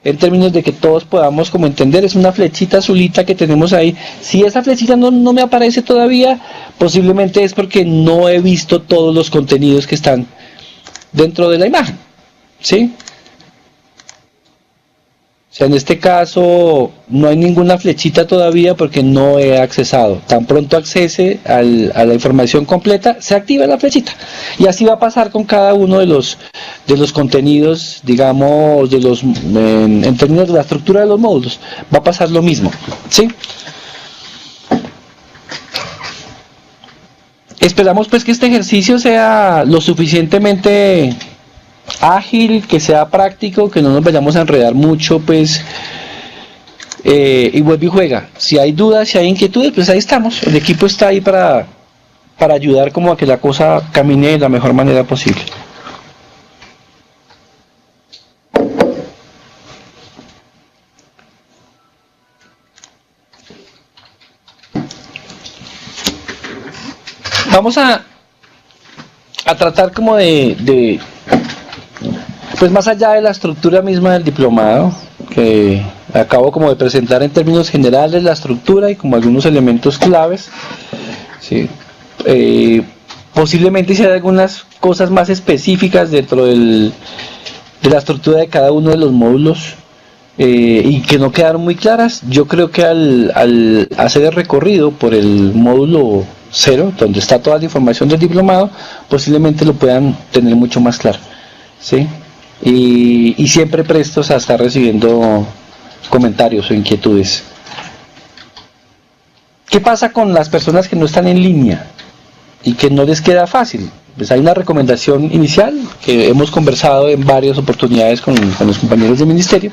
S2: en términos de que todos podamos como entender, es una flechita azulita que tenemos ahí. Si esa flechita no me aparece todavía, posiblemente es porque no he visto todos los contenidos que están dentro de la imagen, ¿sí? O sea, en este caso no hay ninguna flechita todavía porque no he accesado. Tan pronto accese a la información completa, se activa la flechita. Y así va a pasar con cada uno de los contenidos, digamos, en términos de la estructura de los módulos. Va a pasar lo mismo, ¿sí? Esperamos pues que este ejercicio sea lo suficientemente ágil, que sea práctico, que no nos vayamos a enredar mucho, pues, y vuelve y juega. Si hay dudas, si hay inquietudes, pues ahí estamos. El equipo está ahí para ayudar como a que la cosa camine de la mejor manera posible. Vamos a tratar como pues más allá de la estructura misma del diplomado, que acabo como de presentar en términos generales la estructura y como algunos elementos claves, ¿sí? Posiblemente si hay algunas cosas más específicas dentro de la estructura de cada uno de los módulos y que no quedaron muy claras. Yo creo que al hacer el recorrido por el módulo 0, donde está toda la información del diplomado, posiblemente lo puedan tener mucho más claro, ¿sí? Y siempre prestos a estar recibiendo comentarios o inquietudes. ¿Qué pasa con las personas que no están en línea y que no les queda fácil? Pues hay una recomendación inicial que hemos conversado en varias oportunidades con los compañeros del ministerio,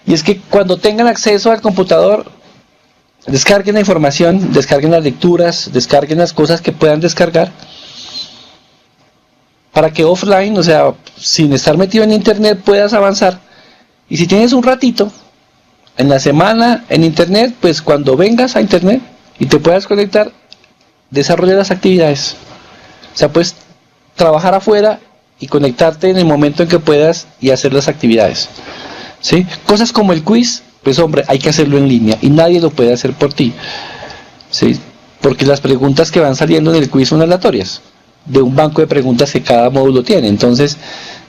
S2: y es que cuando tengan acceso al computador, descarguen la información, descarguen las lecturas, descarguen las cosas que puedan descargar, para que offline, o sea, sin estar metido en internet, puedas avanzar. Y si tienes un ratito en la semana en internet, pues cuando vengas a internet y te puedas conectar, desarrolla las actividades. O sea, puedes trabajar afuera y conectarte en el momento en que puedas y hacer las actividades, ¿sí? Cosas como el quiz, pues hombre, hay que hacerlo en línea y nadie lo puede hacer por ti, ¿sí? Porque las preguntas que van saliendo en el quiz son aleatorias, de un banco de preguntas que cada módulo tiene. Entonces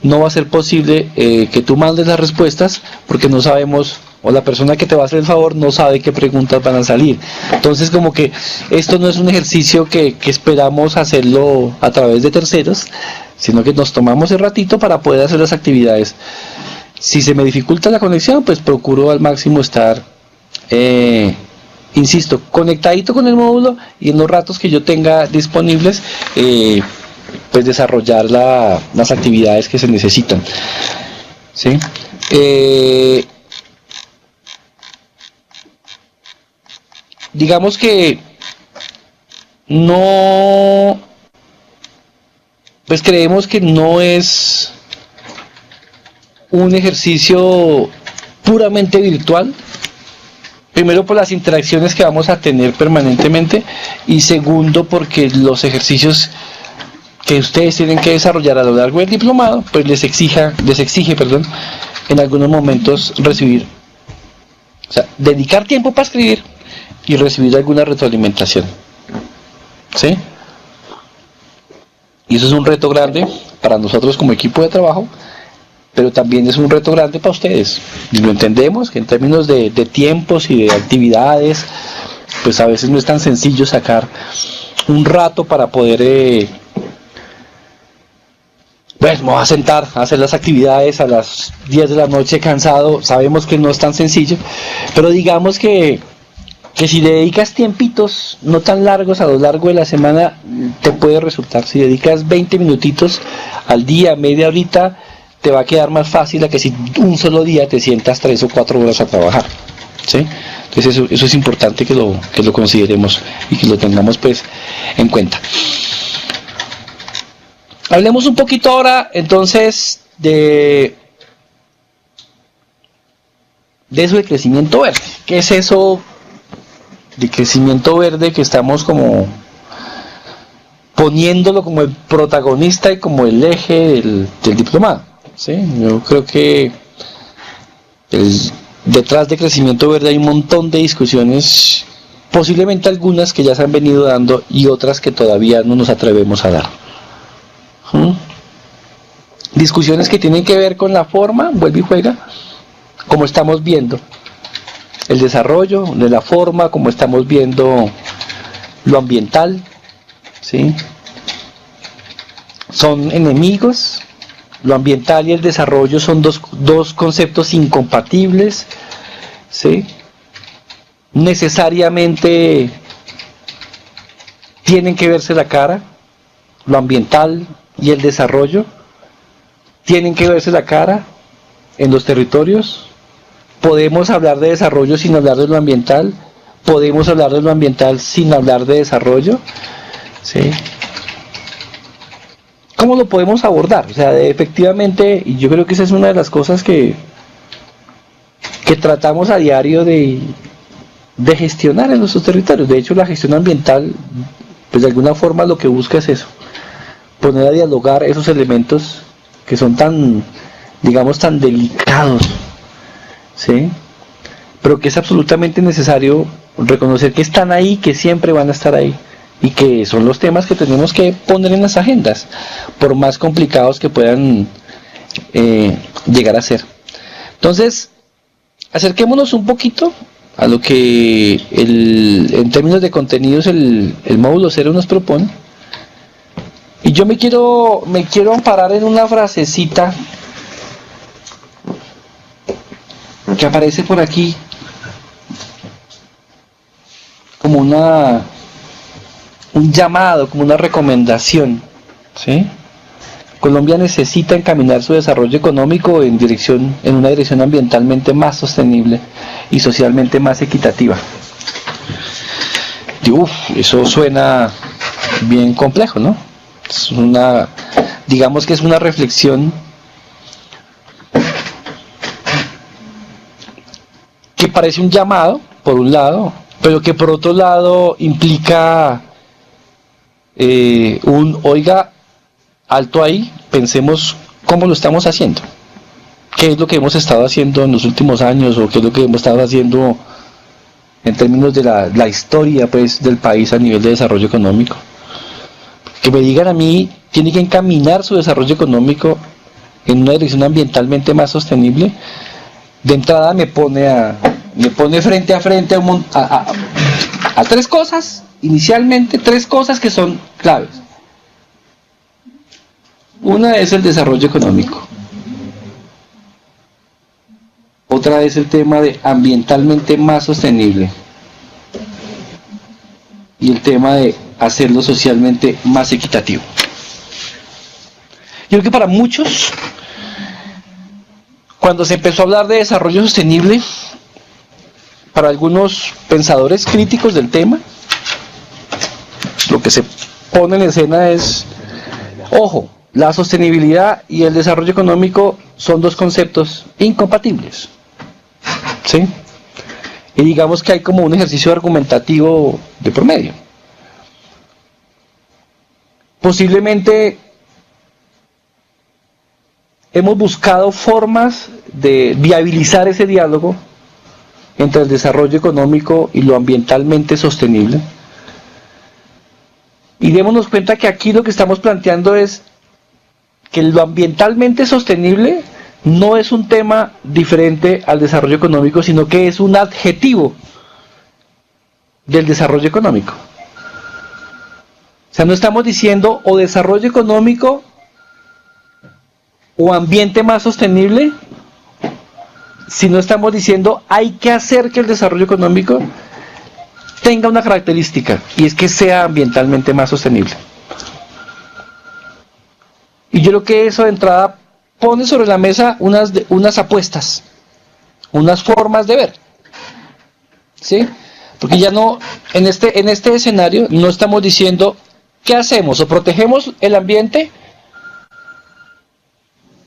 S2: no va a ser posible que tú mandes las respuestas porque no sabemos, o la persona que te va a hacer el favor no sabe qué preguntas van a salir. Entonces como que esto no es un ejercicio que esperamos hacerlo a través de terceros, sino que nos tomamos el ratito para poder hacer las actividades. Si se me dificulta la conexión, pues procuro al máximo estar insisto, conectadito con el módulo, y en los ratos que yo tenga disponibles, pues desarrollar las actividades que se necesitan, ¿sí? Digamos que no, pues creemos que no es un ejercicio puramente virtual. Primero por las interacciones que vamos a tener permanentemente, y segundo porque los ejercicios que ustedes tienen que desarrollar a lo largo del diplomado, pues les exige, en algunos momentos recibir, o sea, dedicar tiempo para escribir y recibir alguna retroalimentación, ¿sí? Y eso es un reto grande para nosotros como equipo de trabajo, pero también es un reto grande para ustedes. Y lo entendemos, que en términos de tiempos y de actividades, pues a veces no es tan sencillo sacar un rato para poder, pues me voy a sentar a hacer las actividades a las 10 de la noche cansado. Sabemos que no es tan sencillo, pero digamos que si le dedicas tiempitos no tan largos a lo largo de la semana, te puede resultar. Si dedicas 20 minutitos al día, media horita, te va a quedar más fácil a que si un solo día te sientas 3 o 4 horas a trabajar, ¿sí? Entonces eso es importante que lo consideremos y que lo tengamos pues en cuenta. Hablemos un poquito ahora entonces de eso de crecimiento verde. ¿Qué es eso de crecimiento verde que estamos como poniéndolo como el protagonista y como el eje del diplomado? ¿Sí? Yo creo que detrás de crecimiento verde hay un montón de discusiones, posiblemente algunas que ya se han venido dando y otras que todavía no nos atrevemos a dar. Discusiones que tienen que ver con la forma, vuelve y juega, como estamos viendo el desarrollo de la forma, como estamos viendo lo ambiental, ¿sí? Son enemigos. Lo ambiental y el desarrollo son dos conceptos incompatibles, ¿sí? Necesariamente tienen que verse la cara. Lo ambiental y el desarrollo tienen que verse la cara en los territorios. Podemos hablar de desarrollo sin hablar de lo ambiental. Podemos hablar de lo ambiental sin hablar de desarrollo, ¿sí? ¿Cómo lo podemos abordar? O sea, efectivamente, y yo creo que esa es una de las cosas que tratamos a diario de gestionar en nuestros territorios. De hecho, la gestión ambiental, pues de alguna forma lo que busca es eso, poner a dialogar esos elementos que son tan, digamos, tan delicados, ¿sí? Pero que es absolutamente necesario reconocer que están ahí, que siempre van a estar ahí, y que son los temas que tenemos que poner en las agendas, por más complicados que puedan llegar a ser. Entonces, acerquémonos un poquito a lo que en términos de contenidos el módulo 0 nos propone. Y yo me quiero amparar en una frasecita que aparece por aquí como un llamado, como una recomendación, ¿sí? Colombia necesita encaminar su desarrollo económico en una dirección ambientalmente más sostenible y socialmente más equitativa. Y eso suena bien complejo, ¿no? Digamos que es una reflexión que parece un llamado, por un lado, pero que por otro lado implica oiga, alto ahí, pensemos cómo lo estamos haciendo. ¿Qué es lo que hemos estado haciendo en los últimos años o qué es lo que hemos estado haciendo en términos de la historia pues del país a nivel de desarrollo económico? Que me digan a mí, tiene que encaminar su desarrollo económico en una dirección ambientalmente más sostenible. De entrada me pone frente a frente a tres cosas, inicialmente tres cosas que son claves. Una es el desarrollo económico. Otra es el tema de ambientalmente más sostenible. Y el tema de hacerlo socialmente más equitativo. Yo creo que para muchos, cuando se empezó a hablar de desarrollo sostenible, para algunos pensadores críticos del tema, lo que se pone en escena es, ojo, la sostenibilidad y el desarrollo económico son dos conceptos incompatibles. ¿Sí? Y digamos que hay como un ejercicio argumentativo de por medio. Posiblemente hemos buscado formas de viabilizar ese diálogo entre el desarrollo económico y lo ambientalmente sostenible. Y démonos cuenta que aquí lo que estamos planteando es que lo ambientalmente sostenible no es un tema diferente al desarrollo económico, sino que es un adjetivo del desarrollo económico. O sea, no estamos diciendo o desarrollo económico o ambiente más sostenible, sino estamos diciendo hay que hacer que el desarrollo económico tenga una característica, y es que sea ambientalmente más sostenible. Y yo creo que eso de entrada pone sobre la mesa unas apuestas, unas formas de ver, ¿sí? Porque ya no, en este escenario no estamos diciendo ¿qué hacemos? ¿O protegemos el ambiente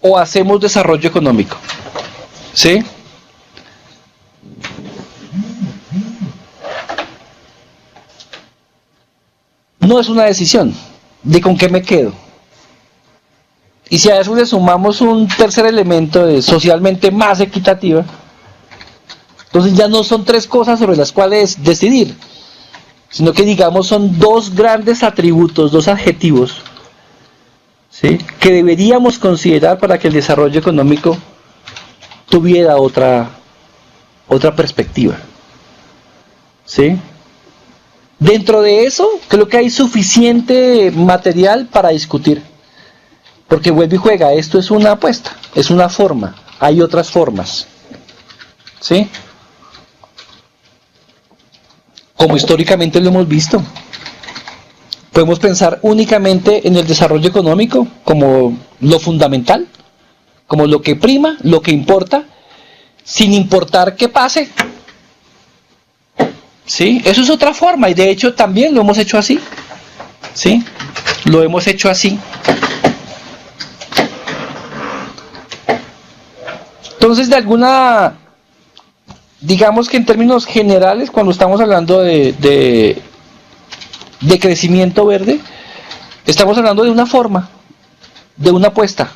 S2: o hacemos desarrollo económico? ¿Sí? No es una decisión de con qué me quedo. Y si a eso le sumamos un tercer elemento de socialmente más equitativa, entonces ya no son tres cosas sobre las cuales decidir, sino que digamos son dos grandes atributos, dos adjetivos, ¿sí?, que deberíamos considerar para que el desarrollo económico tuviera otra perspectiva. ¿Sí? Dentro de eso, creo que hay suficiente material para discutir. Porque vuelve y juega, esto es una apuesta, es una forma, hay otras formas. ¿Sí? Como históricamente lo hemos visto. Podemos pensar únicamente en el desarrollo económico como lo fundamental, como lo que prima, lo que importa, sin importar qué pase. ¿Sí? Eso es otra forma, y de hecho también lo hemos hecho así. ¿Sí? Lo hemos hecho así. Entonces, digamos que en términos generales, cuando estamos hablando de crecimiento verde, estamos hablando de una forma, de una apuesta.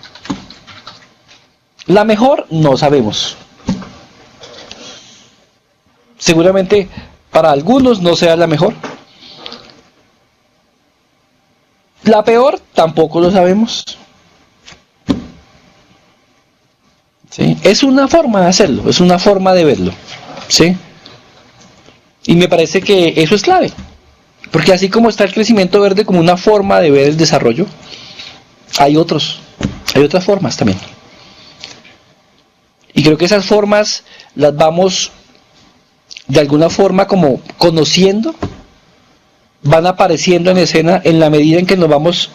S2: La mejor, no sabemos. Seguramente para algunos no sea la mejor. La peor, tampoco lo sabemos. ¿Sí? Es una forma de hacerlo, es una forma de verlo. ¿Sí? Y me parece que eso es clave. Porque así como está el crecimiento verde como una forma de ver el desarrollo, hay otras formas también. Y creo que esas formas las vamos de alguna forma como conociendo, van apareciendo en escena en la medida en que nos vamos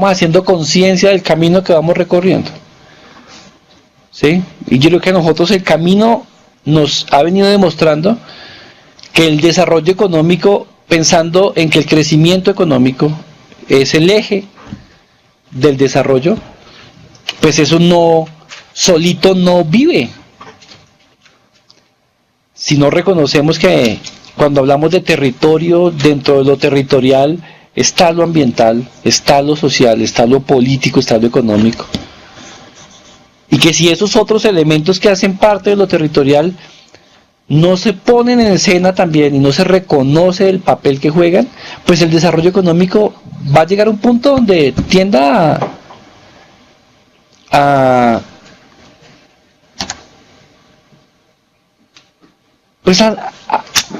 S2: haciendo conciencia del camino que vamos recorriendo. ¿Sí? Y yo creo que a nosotros el camino nos ha venido demostrando que el desarrollo económico, pensando en que el crecimiento económico es el eje del desarrollo, pues eso no, solito no vive. Si no reconocemos que cuando hablamos de territorio, dentro de lo territorial está lo ambiental, está lo social, está lo político, está lo económico. Y que si esos otros elementos que hacen parte de lo territorial no se ponen en escena también y no se reconoce el papel que juegan, pues el desarrollo económico va a llegar a un punto donde tienda pues a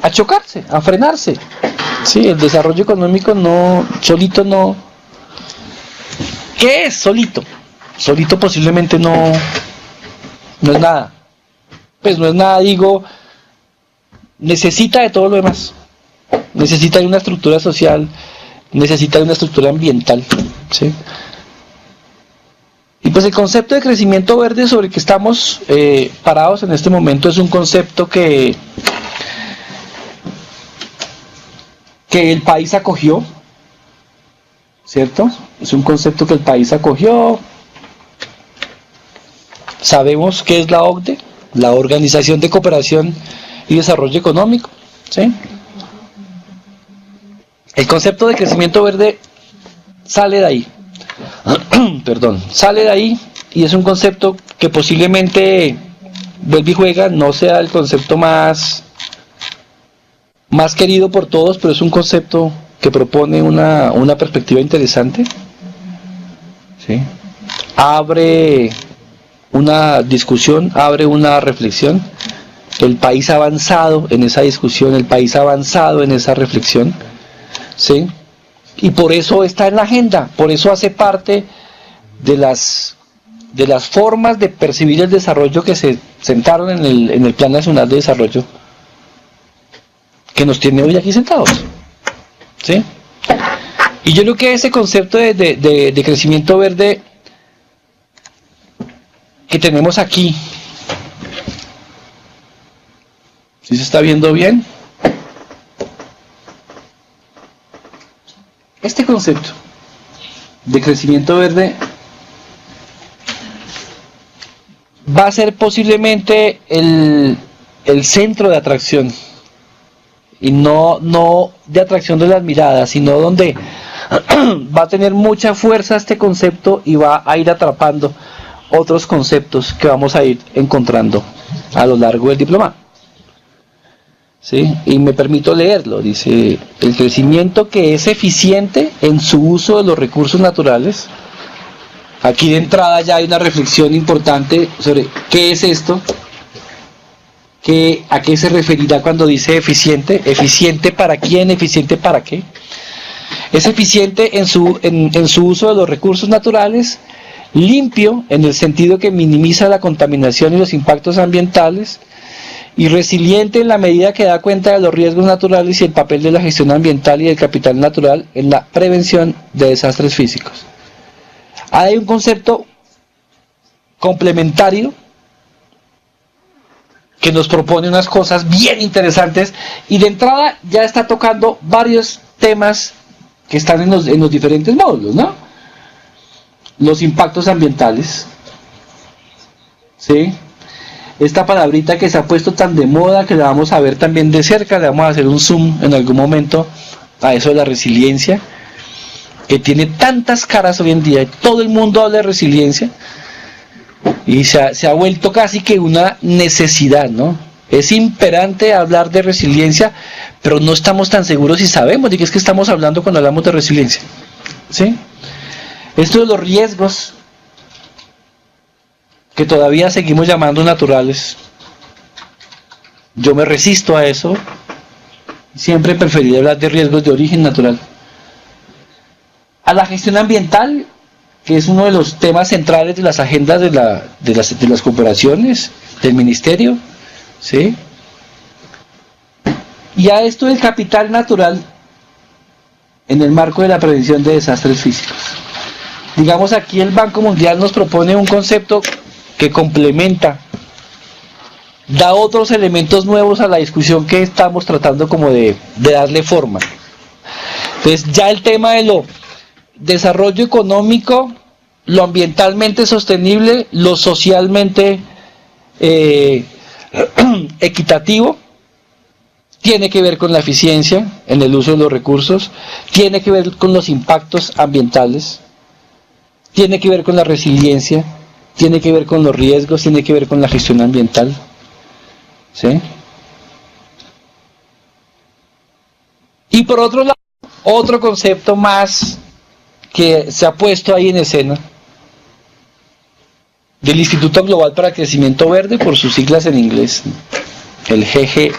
S2: chocarse, a frenarse. Sí, el desarrollo económico solito no. ¿Qué es solito? Solito posiblemente no es nada. Pues no es nada, digo, necesita de todo lo demás. Necesita de una estructura social, necesita de una estructura ambiental, ¿sí? Y pues el concepto de crecimiento verde sobre el que estamos parados en este momento es un concepto que el país acogió, ¿cierto? Es un concepto que el país acogió. Sabemos qué es la OCDE, la Organización de Cooperación y Desarrollo Económico, ¿sí? El concepto de crecimiento verde sale de ahí. Perdón, sale de ahí y es un concepto que posiblemente vuelve y juega, no sea el concepto más querido por todos, pero es un concepto que propone una perspectiva interesante, ¿sí? Abre una discusión, abre una reflexión. El país ha avanzado en esa discusión, el país ha avanzado en esa reflexión, ¿sí? Y por eso está en la agenda, por eso hace parte de las formas de percibir el desarrollo que se sentaron en el Plan Nacional de Desarrollo, que nos tiene hoy aquí sentados, ¿sí? Y yo creo que ese concepto de crecimiento verde que tenemos aquí, ¿sí se está viendo bien? Este concepto de crecimiento verde va a ser posiblemente el centro de atracción, y no de atracción de las miradas, sino donde va a tener mucha fuerza este concepto y va a ir atrapando otros conceptos que vamos a ir encontrando a lo largo del diplomado, ¿sí? Y me permito leerlo. Dice: el crecimiento que es eficiente en su uso de los recursos naturales. Aquí de entrada ya hay una reflexión importante sobre qué es esto, a qué se referirá cuando dice eficiente. ¿Eficiente para quién? ¿Eficiente para qué? Es eficiente en su uso de los recursos naturales, limpio en el sentido que minimiza la contaminación y los impactos ambientales, y resiliente en la medida que da cuenta de los riesgos naturales y el papel de la gestión ambiental y del capital natural en la prevención de desastres físicos. Hay un concepto complementario que nos propone unas cosas bien interesantes, y de entrada ya está tocando varios temas que están en los diferentes módulos, ¿no? Los impactos ambientales, ¿sí? Esta palabrita que se ha puesto tan de moda, que la vamos a ver también de cerca, le vamos a hacer un zoom en algún momento a eso de la resiliencia, que tiene tantas caras hoy en día, todo el mundo habla de resiliencia, y se ha vuelto casi que una necesidad, ¿no? Es imperante hablar de resiliencia, pero no estamos tan seguros si sabemos de qué es que estamos hablando cuando hablamos de resiliencia, ¿sí? Esto de los riesgos que todavía seguimos llamando naturales, yo me resisto a eso. Siempre he preferido hablar de riesgos de origen natural. A la gestión ambiental, que es uno de los temas centrales de las agendas de las cooperaciones, del ministerio, ¿sí? Y a esto del capital natural en el marco de la prevención de desastres físicos. Digamos, aquí el Banco Mundial nos propone un concepto que complementa, da otros elementos nuevos a la discusión que estamos tratando como de darle forma. Entonces ya el tema de lo desarrollo económico, lo ambientalmente sostenible, lo socialmente equitativo, tiene que ver con la eficiencia en el uso de los recursos, tiene que ver con los impactos ambientales, tiene que ver con la resiliencia, tiene que ver con los riesgos, tiene que ver con la gestión ambiental. ¿Sí? Y por otro lado, otro concepto más que se ha puesto ahí en escena, del Instituto Global para el Crecimiento Verde, por sus siglas en inglés, el GGI,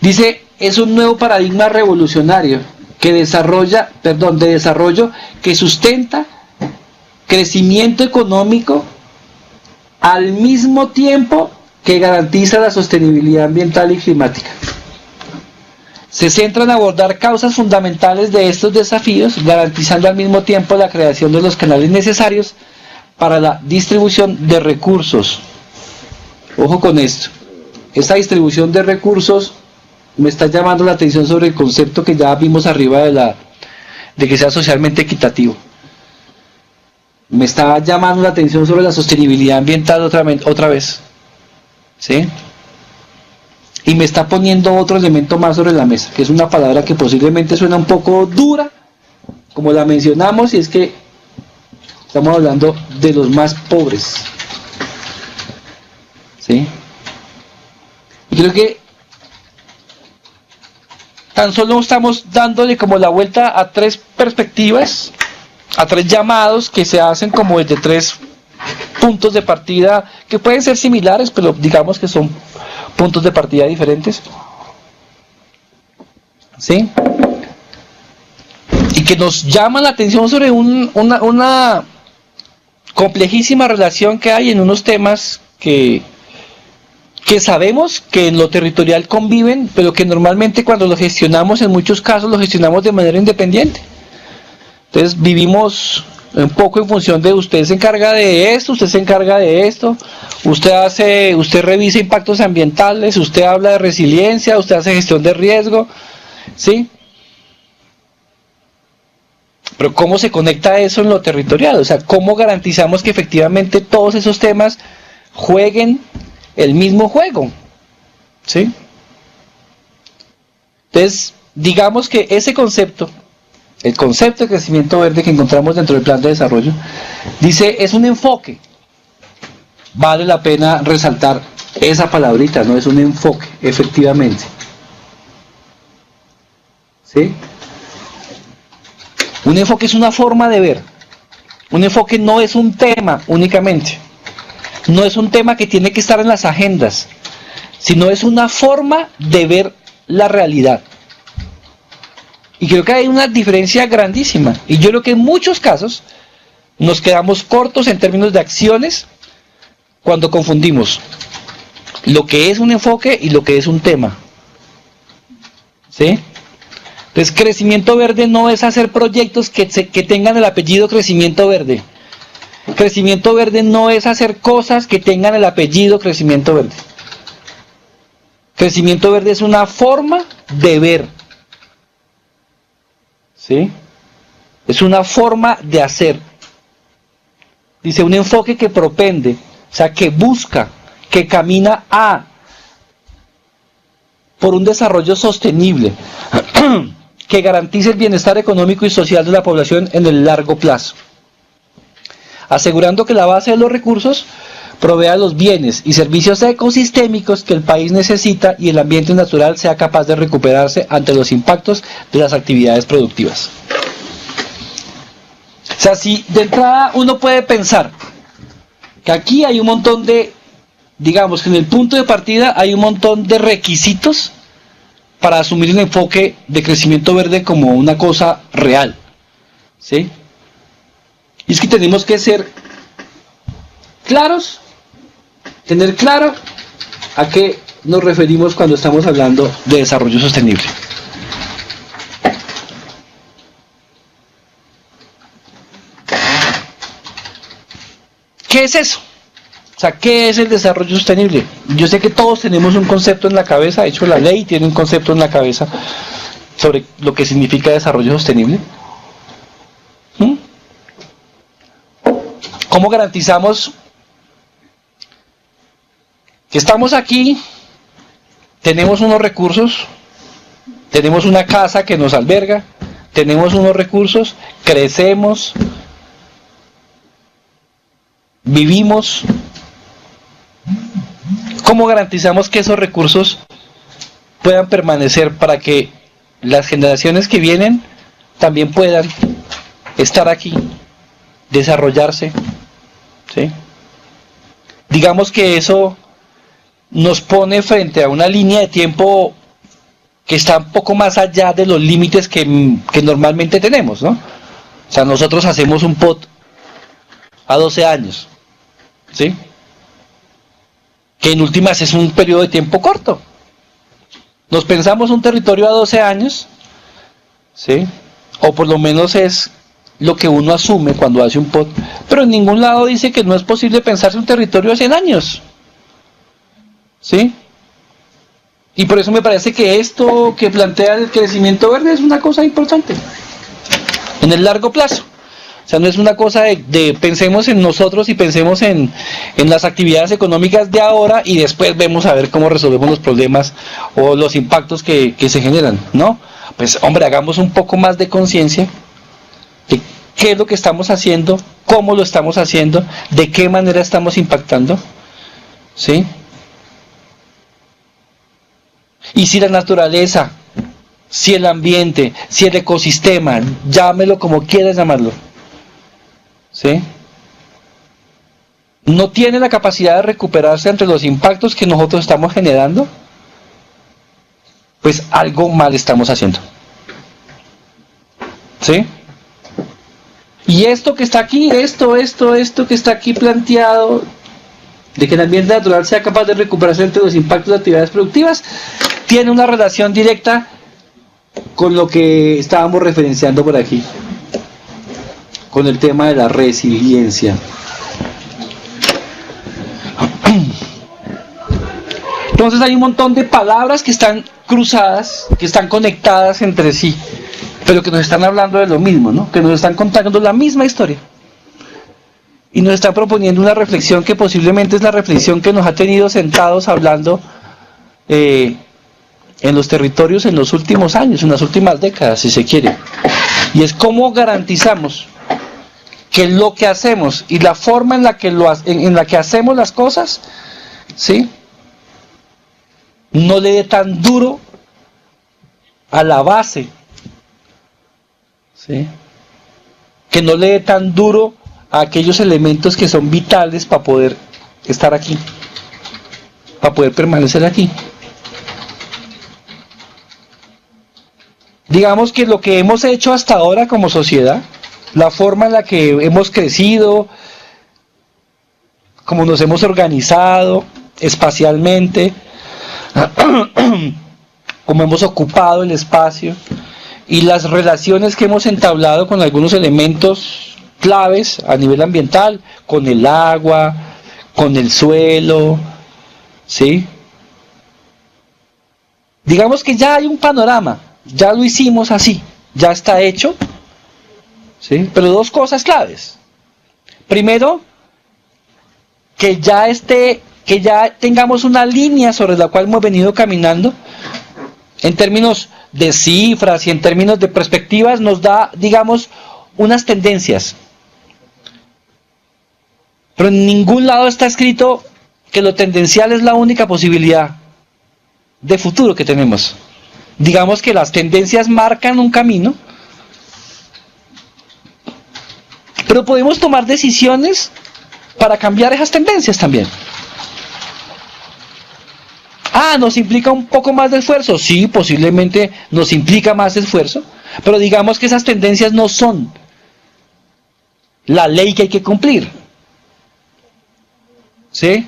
S2: dice, es un nuevo paradigma revolucionario que de desarrollo que sustenta crecimiento económico al mismo tiempo que garantiza la sostenibilidad ambiental y climática. Se centra en abordar causas fundamentales de estos desafíos, garantizando al mismo tiempo la creación de los canales necesarios para la distribución de recursos. Ojo con esto. Esta distribución de recursos me está llamando la atención sobre el concepto que ya vimos arriba de que sea socialmente equitativo. Me está llamando la atención sobre la sostenibilidad ambiental otra vez. ¿Sí? Y me está poniendo otro elemento más sobre la mesa, que es una palabra que posiblemente suena un poco dura, como la mencionamos, y es que estamos hablando de los más pobres. ¿Sí? Y creo que tan solo estamos dándole como la vuelta a tres perspectivas, a tres llamados que se hacen como desde tres puntos de partida que pueden ser similares, pero digamos que son puntos de partida diferentes. ¿Sí? Y que nos llama la atención sobre una complejísima relación que hay en unos temas que sabemos que en lo territorial conviven, pero que normalmente cuando lo gestionamos, en muchos casos lo gestionamos de manera independiente. Entonces vivimos un poco en función de usted se encarga de esto, usted se encarga de esto, usted revisa impactos ambientales, usted habla de resiliencia, usted hace gestión de riesgo, ¿sí? Pero ¿cómo se conecta eso en lo territorial? O sea, ¿cómo garantizamos que efectivamente todos esos temas jueguen el mismo juego? ¿Sí? Entonces, digamos que ese concepto, el concepto de crecimiento verde que encontramos dentro del plan de desarrollo, dice, es un enfoque. Vale la pena resaltar esa palabrita, ¿no? Es un enfoque, efectivamente. ¿Sí? Un enfoque es una forma de ver. Un enfoque no es un tema únicamente. No es un tema que tiene que estar en las agendas, sino es una forma de ver la realidad. Y creo que hay una diferencia grandísima. Y yo creo que en muchos casos nos quedamos cortos en términos de acciones cuando confundimos lo que es un enfoque y lo que es un tema. ¿Sí? Entonces, crecimiento verde no es hacer proyectos que tengan el apellido crecimiento verde. Crecimiento verde no es hacer cosas que tengan el apellido crecimiento verde. Crecimiento verde es una forma de ver. ¿Sí? Es una forma de hacer. Dice, un enfoque que propende, o sea, que busca, que camina por un desarrollo sostenible, que garantice el bienestar económico y social de la población en el largo plazo, asegurando que la base de los recursos provea los bienes y servicios ecosistémicos que el país necesita y el ambiente natural sea capaz de recuperarse ante los impactos de las actividades productivas. O sea, si de entrada uno puede pensar que aquí hay un montón de, digamos que en el punto de partida hay un montón de requisitos para asumir el enfoque de crecimiento verde como una cosa real. ¿Sí? Y es que tenemos que ser claros, tener claro a qué nos referimos cuando estamos hablando de desarrollo sostenible. ¿Qué es eso? O sea, ¿qué es el desarrollo sostenible? Yo sé que todos tenemos un concepto en la cabeza, de hecho la ley tiene un concepto en la cabeza sobre lo que significa desarrollo sostenible. ¿Cómo garantizamos que estamos aquí tenemos unos recursos, tenemos una casa que nos alberga, tenemos unos recursos, crecemos, vivimos. ¿Cómo garantizamos que esos recursos puedan permanecer para que las generaciones que vienen también puedan estar aquí, desarrollarse? ¿Sí? Digamos que eso nos pone frente a una línea de tiempo que está un poco más allá de los límites que normalmente tenemos, ¿no? O sea, nosotros hacemos un POT a 12 años, ¿sí? Que en últimas es un periodo de tiempo corto. Nos pensamos un territorio a 12 años, ¿sí? O por lo menos es lo que uno asume cuando hace un POT, pero en ningún lado dice que no es posible pensarse un territorio a 100 años, ¿sí? Y por eso me parece que esto que plantea el crecimiento verde es una cosa importante en el largo plazo. O sea, no es una cosa de pensemos en nosotros y pensemos en las actividades económicas de ahora y después vemos a ver cómo resolvemos los problemas o los impactos que se generan, ¿no? Pues hombre, hagamos un poco más de conciencia de qué es lo que estamos haciendo, cómo lo estamos haciendo, de qué manera estamos impactando, ¿sí? Y si la naturaleza, si el ambiente, si el ecosistema, llámelo como quieras llamarlo, ¿sí?, no tiene la capacidad de recuperarse ante los impactos que nosotros estamos generando, pues algo mal estamos haciendo, ¿sí? Y esto que está aquí, esto que está aquí planteado, de que el ambiente natural sea capaz de recuperarse ante los impactos de actividades productivas, tiene una relación directa con lo que estábamos referenciando por aquí, con el tema de la resiliencia. Entonces hay un montón de palabras que están cruzadas, que están conectadas entre sí, pero que nos están hablando de lo mismo, ¿no? Que nos están contando la misma historia. Y nos están proponiendo una reflexión que posiblemente es la reflexión que nos ha tenido sentados hablando en los territorios en los últimos años, en las últimas décadas, si se quiere. Y es cómo garantizamos que lo que hacemos y la forma en la que hacemos las cosas, ¿sí?, no le dé tan duro a la base, ¿sí?, que no le dé tan duro a aquellos elementos que son vitales para poder estar aquí, para poder permanecer aquí. Digamos que lo que hemos hecho hasta ahora como sociedad, la forma en la que hemos crecido, como nos hemos organizado espacialmente, como hemos ocupado el espacio y las relaciones que hemos entablado con algunos elementos claves a nivel ambiental, con el agua, con el suelo, ¿sí? Digamos que ya hay un panorama, ya lo hicimos así, ya está hecho, ¿sí? Pero dos cosas claves. Primero, que ya tengamos una línea sobre la cual hemos venido caminando, en términos de cifras y en términos de perspectivas, nos da, digamos, unas tendencias. Pero en ningún lado está escrito que lo tendencial es la única posibilidad de futuro que tenemos. Digamos que las tendencias marcan un camino, pero podemos tomar decisiones para cambiar esas tendencias también. ¿Nos implica un poco más de esfuerzo? Sí, posiblemente nos implica más esfuerzo, pero digamos que esas tendencias no son la ley que hay que cumplir, ¿sí?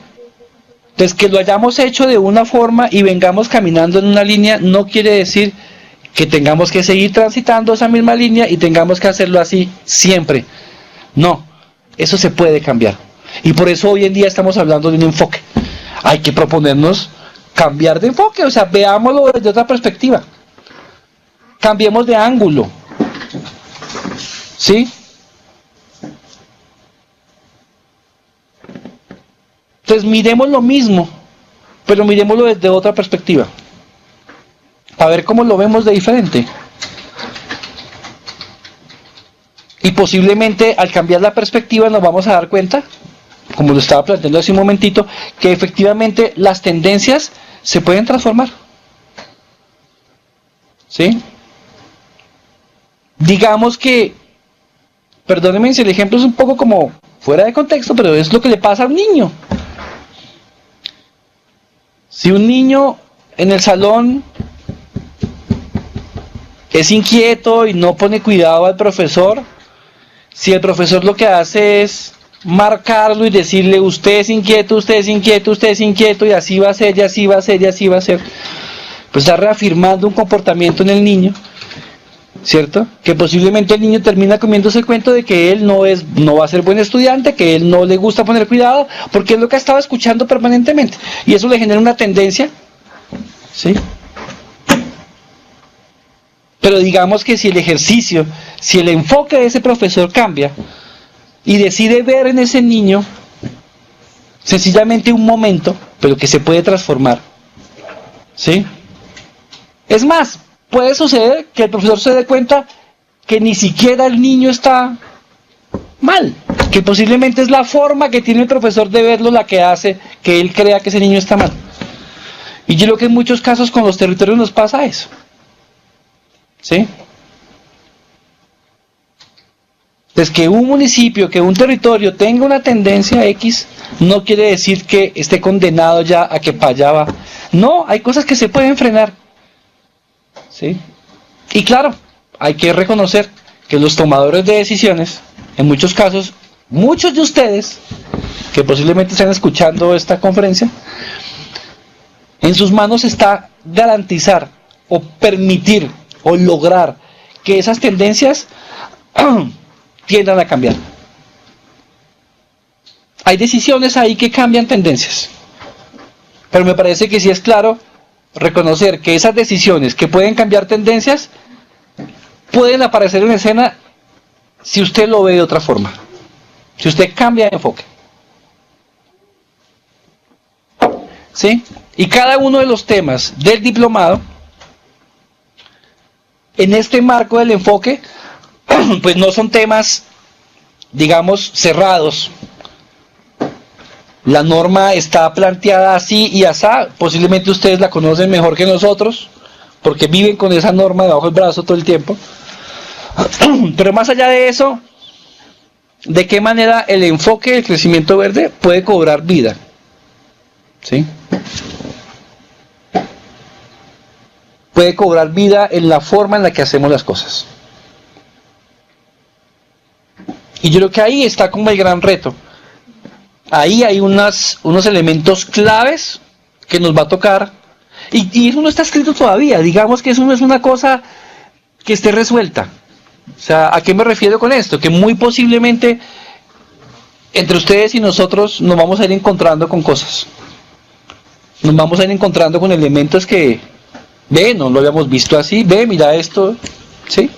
S2: Entonces, que lo hayamos hecho de una forma y vengamos caminando en una línea no quiere decir que tengamos que seguir transitando esa misma línea y tengamos que hacerlo así siempre. No, eso se puede cambiar. Y por eso hoy en día estamos hablando de un enfoque. Hay que proponernos cambiar de enfoque, o sea, veámoslo desde otra perspectiva. Cambiemos de ángulo. ¿Sí? Entonces miremos lo mismo, pero miremoslo desde otra perspectiva. para ver cómo lo vemos de diferente. Y posiblemente al cambiar la perspectiva nos vamos a dar cuenta, como lo estaba planteando hace un momentito, que efectivamente las tendencias se pueden transformar. ¿Sí? Digamos que, perdónenme si el ejemplo es un poco como fuera de contexto, pero es lo que le pasa a un niño. Si un niño en el salón es inquieto y no pone cuidado al profesor, si el profesor lo que hace es marcarlo y decirle usted es inquieto, usted es inquieto, usted es inquieto, y así va a ser, y así va a ser, y así va a ser, pues está reafirmando un comportamiento en el niño, ¿cierto? Que posiblemente el niño termina comiéndose el cuento de que él no va a ser buen estudiante, que él no le gusta poner cuidado, porque es lo que ha estado escuchando permanentemente, y eso le genera una tendencia, ¿sí? Pero digamos que si el ejercicio, si el enfoque de ese profesor cambia y decide ver en ese niño sencillamente un momento, pero que se puede transformar, ¿sí? Es más, puede suceder que el profesor se dé cuenta que ni siquiera el niño está mal, que posiblemente es la forma que tiene el profesor de verlo la que hace que él crea que ese niño está mal. Y yo creo que en muchos casos con los territorios nos pasa eso. ¿Sí? Entonces, que un municipio, que un territorio tenga una tendencia X, no quiere decir que esté condenado ya a que para allá va. No, hay cosas que se pueden frenar. ¿Sí? Y claro, hay que reconocer que los tomadores de decisiones, en muchos casos, muchos de ustedes, que posiblemente están escuchando esta conferencia, en sus manos está garantizar o permitir o lograr que esas tendencias tiendan a cambiar. Hay decisiones ahí que cambian tendencias, pero me parece que sí es claro reconocer que esas decisiones que pueden cambiar tendencias pueden aparecer en escena si usted lo ve de otra forma, si usted cambia de enfoque. ¿Sí? Y cada uno de los temas del diplomado, en este marco del enfoque, pues no son temas, digamos, cerrados. La norma está planteada así y asá, posiblemente ustedes la conocen mejor que nosotros, porque viven con esa norma debajo del brazo todo el tiempo. Pero más allá de eso, ¿de qué manera el enfoque del crecimiento verde puede cobrar vida? ¿Sí? Puede cobrar vida en la forma en la que hacemos las cosas. Y yo creo que ahí está como el gran reto. Ahí hay unos elementos claves que nos va a tocar. Y eso no está escrito todavía. Digamos que eso no es una cosa que esté resuelta. O sea, ¿a qué me refiero con esto? Que muy posiblemente entre ustedes y nosotros nos vamos a ir encontrando con cosas. Nos vamos a ir encontrando con elementos que, ve, no lo habíamos visto así, ve, mira esto, ¿sí?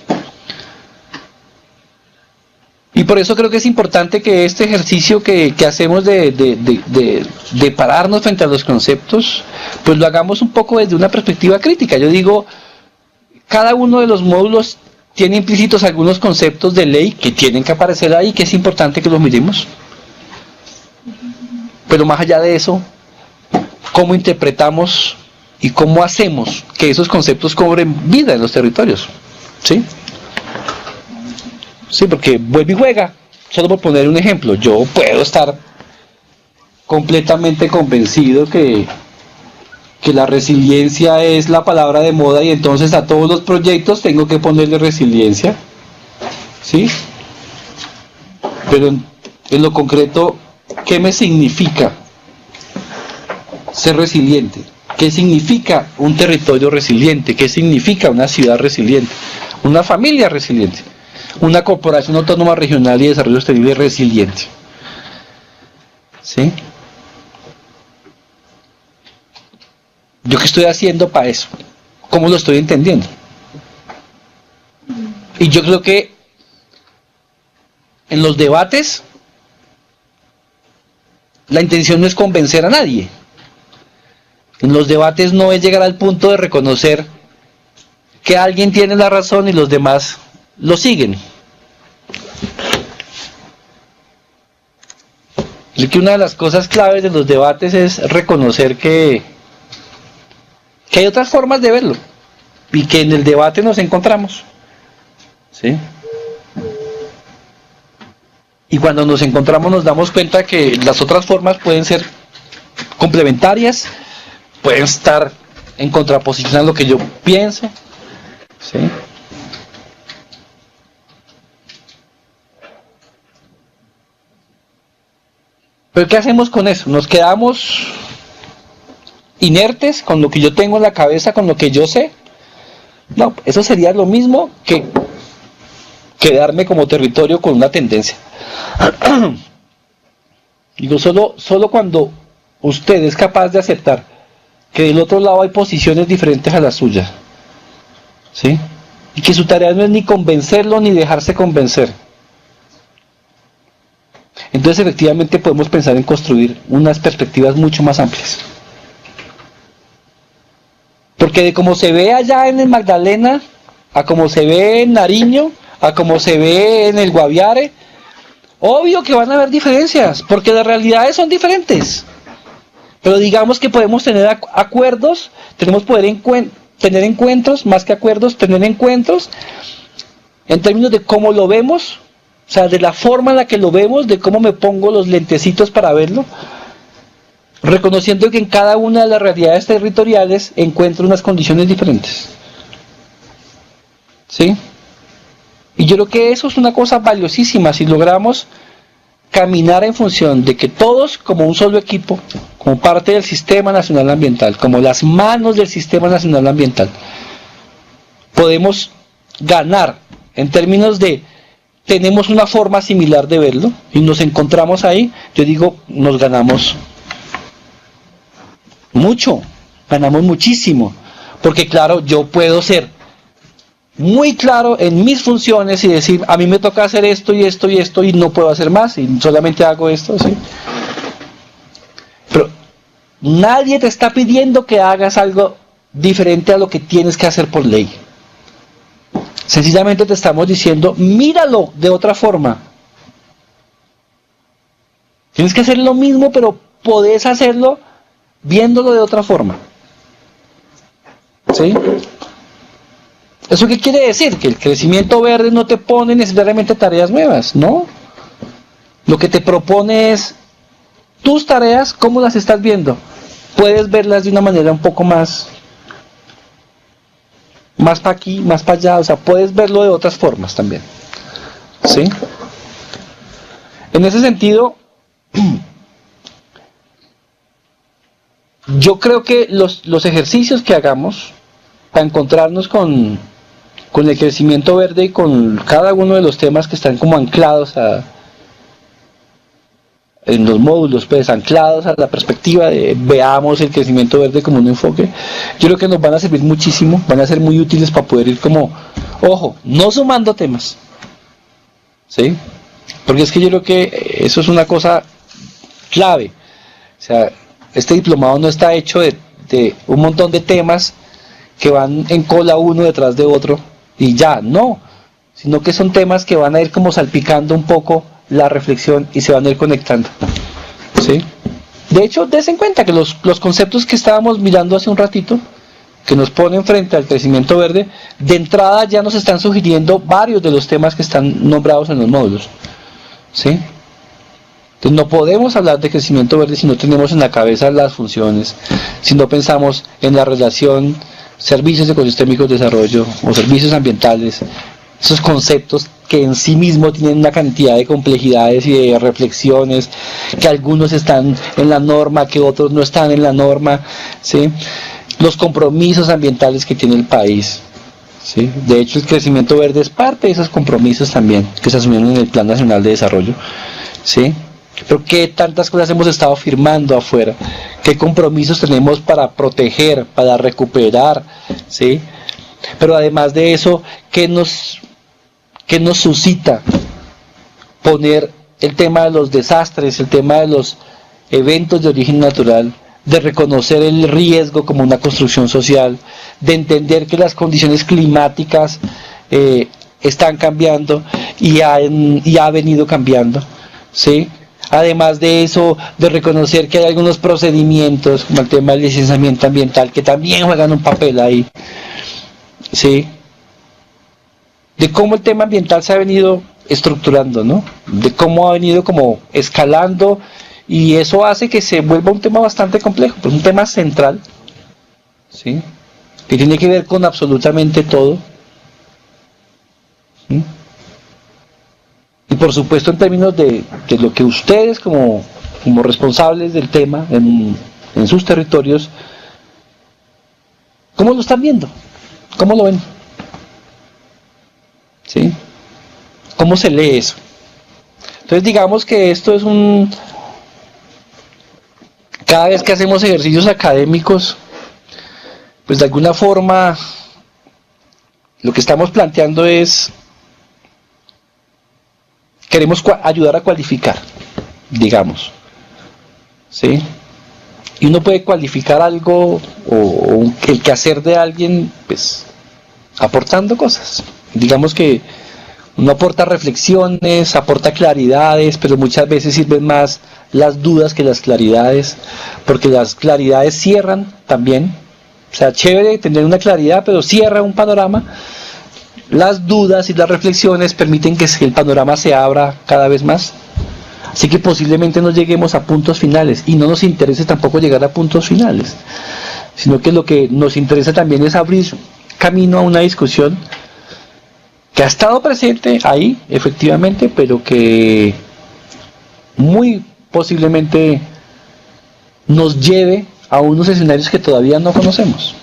S2: Y por eso creo que es importante que este ejercicio que hacemos de pararnos frente a los conceptos, pues lo hagamos un poco desde una perspectiva crítica. Yo digo, cada uno de los módulos tiene implícitos algunos conceptos de ley que tienen que aparecer ahí, que es importante que los miremos. Pero más allá de eso, ¿cómo interpretamos y cómo hacemos que esos conceptos cobren vida en los territorios? ¿Sí? Sí, porque vuelve y juega. Solo por poner un ejemplo, yo puedo estar completamente convencido que la resiliencia es la palabra de moda y entonces a todos los proyectos tengo que ponerle resiliencia. ¿Sí? Pero en lo concreto, ¿qué me significa ser resiliente? ¿Qué significa un territorio resiliente? ¿Qué significa una ciudad resiliente? Una familia resiliente. Una corporación autónoma regional y de desarrollo sostenible resiliente. ¿Sí? ¿Yo qué estoy haciendo para eso? ¿Cómo lo estoy entendiendo? Y yo creo que en los debates la intención no es convencer a nadie. En los debates no es llegar al punto de reconocer que alguien tiene la razón y los demás lo siguen. Y que una de las cosas claves de los debates es reconocer que hay otras formas de verlo y que en el debate nos encontramos, ¿sí? Y cuando nos encontramos nos damos cuenta que las otras formas pueden ser complementarias, pueden estar en contraposición a lo que yo pienso, ¿sí? Pero ¿qué hacemos con eso? ¿Nos quedamos inertes con lo que yo tengo en la cabeza, con lo que yo sé? No, eso sería lo mismo que quedarme como territorio con una tendencia. Digo, solo cuando usted es capaz de aceptar que del otro lado hay posiciones diferentes a las suyas, ¿sí? Y que su tarea no es ni convencerlo ni dejarse convencer. Entonces efectivamente podemos pensar en construir unas perspectivas mucho más amplias. Porque de como se ve allá en el Magdalena, a como se ve en Nariño, a como se ve en el Guaviare, obvio que van a haber diferencias, porque las realidades son diferentes. Pero digamos que podemos tener acuerdos, tenemos poder tener encuentros, más que acuerdos, tener encuentros, en términos de cómo lo vemos, o sea, de la forma en la que lo vemos, de cómo me pongo los lentecitos para verlo, reconociendo que en cada una de las realidades territoriales encuentro unas condiciones diferentes. ¿Sí? Y yo creo que eso es una cosa valiosísima si logramos caminar en función de que todos, como un solo equipo, como parte del Sistema Nacional Ambiental, como las manos del Sistema Nacional Ambiental, podemos ganar en términos de tenemos una forma similar de verlo y nos encontramos ahí. Yo digo, nos ganamos mucho, ganamos muchísimo, porque claro, yo puedo ser muy claro en mis funciones y decir, a mí me toca hacer esto y esto y esto y no puedo hacer más y solamente hago esto, ¿sí? Pero nadie te está pidiendo que hagas algo diferente a lo que tienes que hacer por ley. Sencillamente te estamos diciendo, míralo de otra forma. Tienes que hacer lo mismo, pero podés hacerlo viéndolo de otra forma. ¿Sí? ¿Eso qué quiere decir? Que el crecimiento verde no te pone necesariamente tareas nuevas, ¿no? Lo que te propone es tus tareas, ¿cómo las estás viendo? Puedes verlas de una manera un poco más para aquí, más para allá, o sea, puedes verlo de otras formas también. ¿Sí? En ese sentido, yo creo que los ejercicios que hagamos para encontrarnos con el crecimiento verde y con cada uno de los temas que están como anclados en los módulos, pues anclados a la perspectiva de veamos el crecimiento verde como un enfoque, yo creo que nos van a servir muchísimo, van a ser muy útiles para poder ir como, ojo, no sumando temas, ¿sí? Porque es que yo creo que eso es una cosa clave, o sea, este diplomado no está hecho de un montón de temas que van en cola uno detrás de otro y ya, no, sino que son temas que van a ir como salpicando un poco la reflexión y se van a ir conectando, ¿sí? De hecho, des en cuenta que los conceptos que estábamos mirando hace un ratito, que nos ponen frente al crecimiento verde, de entrada ya nos están sugiriendo varios de los temas que están nombrados en los módulos, ¿sí? Entonces no podemos hablar de crecimiento verde si no tenemos en la cabeza las funciones, si no pensamos en la relación servicios ecosistémicos de desarrollo o servicios ambientales, esos conceptos que en sí mismos tienen una cantidad de complejidades y de reflexiones, que algunos están en la norma, que otros no están en la norma, ¿sí? Los compromisos ambientales que tiene el país, ¿sí? De hecho, el crecimiento verde es parte de esos compromisos también, que se asumieron en el Plan Nacional de Desarrollo, ¿sí? Pero qué tantas cosas hemos estado firmando afuera, qué compromisos tenemos para proteger, para recuperar, ¿sí? Pero además de eso, ¿qué nos suscita poner el tema de los desastres, el tema de los eventos de origen natural de reconocer el riesgo como una construcción social, de entender que las condiciones climáticas están cambiando y ha venido cambiando, ¿sí? Además de eso, de reconocer que hay algunos procedimientos, como el tema del licenciamiento ambiental, que también juegan un papel ahí, ¿sí? De cómo el tema ambiental se ha venido estructurando, ¿no? De cómo ha venido como escalando, y eso hace que se vuelva un tema bastante complejo, pues un tema central, ¿sí? Que tiene que ver con absolutamente todo, ¿sí? Y por supuesto en términos de lo que ustedes como responsables del tema en sus territorios, ¿cómo lo están viendo? ¿Cómo lo ven? ¿Sí? ¿Cómo se lee eso? Entonces digamos que esto es cada vez que hacemos ejercicios académicos, pues de alguna forma lo que estamos planteando es, queremos ayudar a cualificar, digamos, ¿sí? Y uno puede cualificar algo o el quehacer de alguien, pues, aportando cosas. Digamos que uno aporta reflexiones, aporta claridades, pero muchas veces sirven más las dudas que las claridades, porque las claridades cierran también. O sea, chévere tener una claridad, pero cierra un panorama. Las dudas y las reflexiones permiten que el panorama se abra cada vez más. Así que posiblemente no lleguemos a puntos finales, y no nos interese tampoco llegar a puntos finales, sino que lo que nos interesa también es abrir camino a una discusión que ha estado presente ahí, efectivamente, pero que muy posiblemente nos lleve a unos escenarios que todavía no conocemos,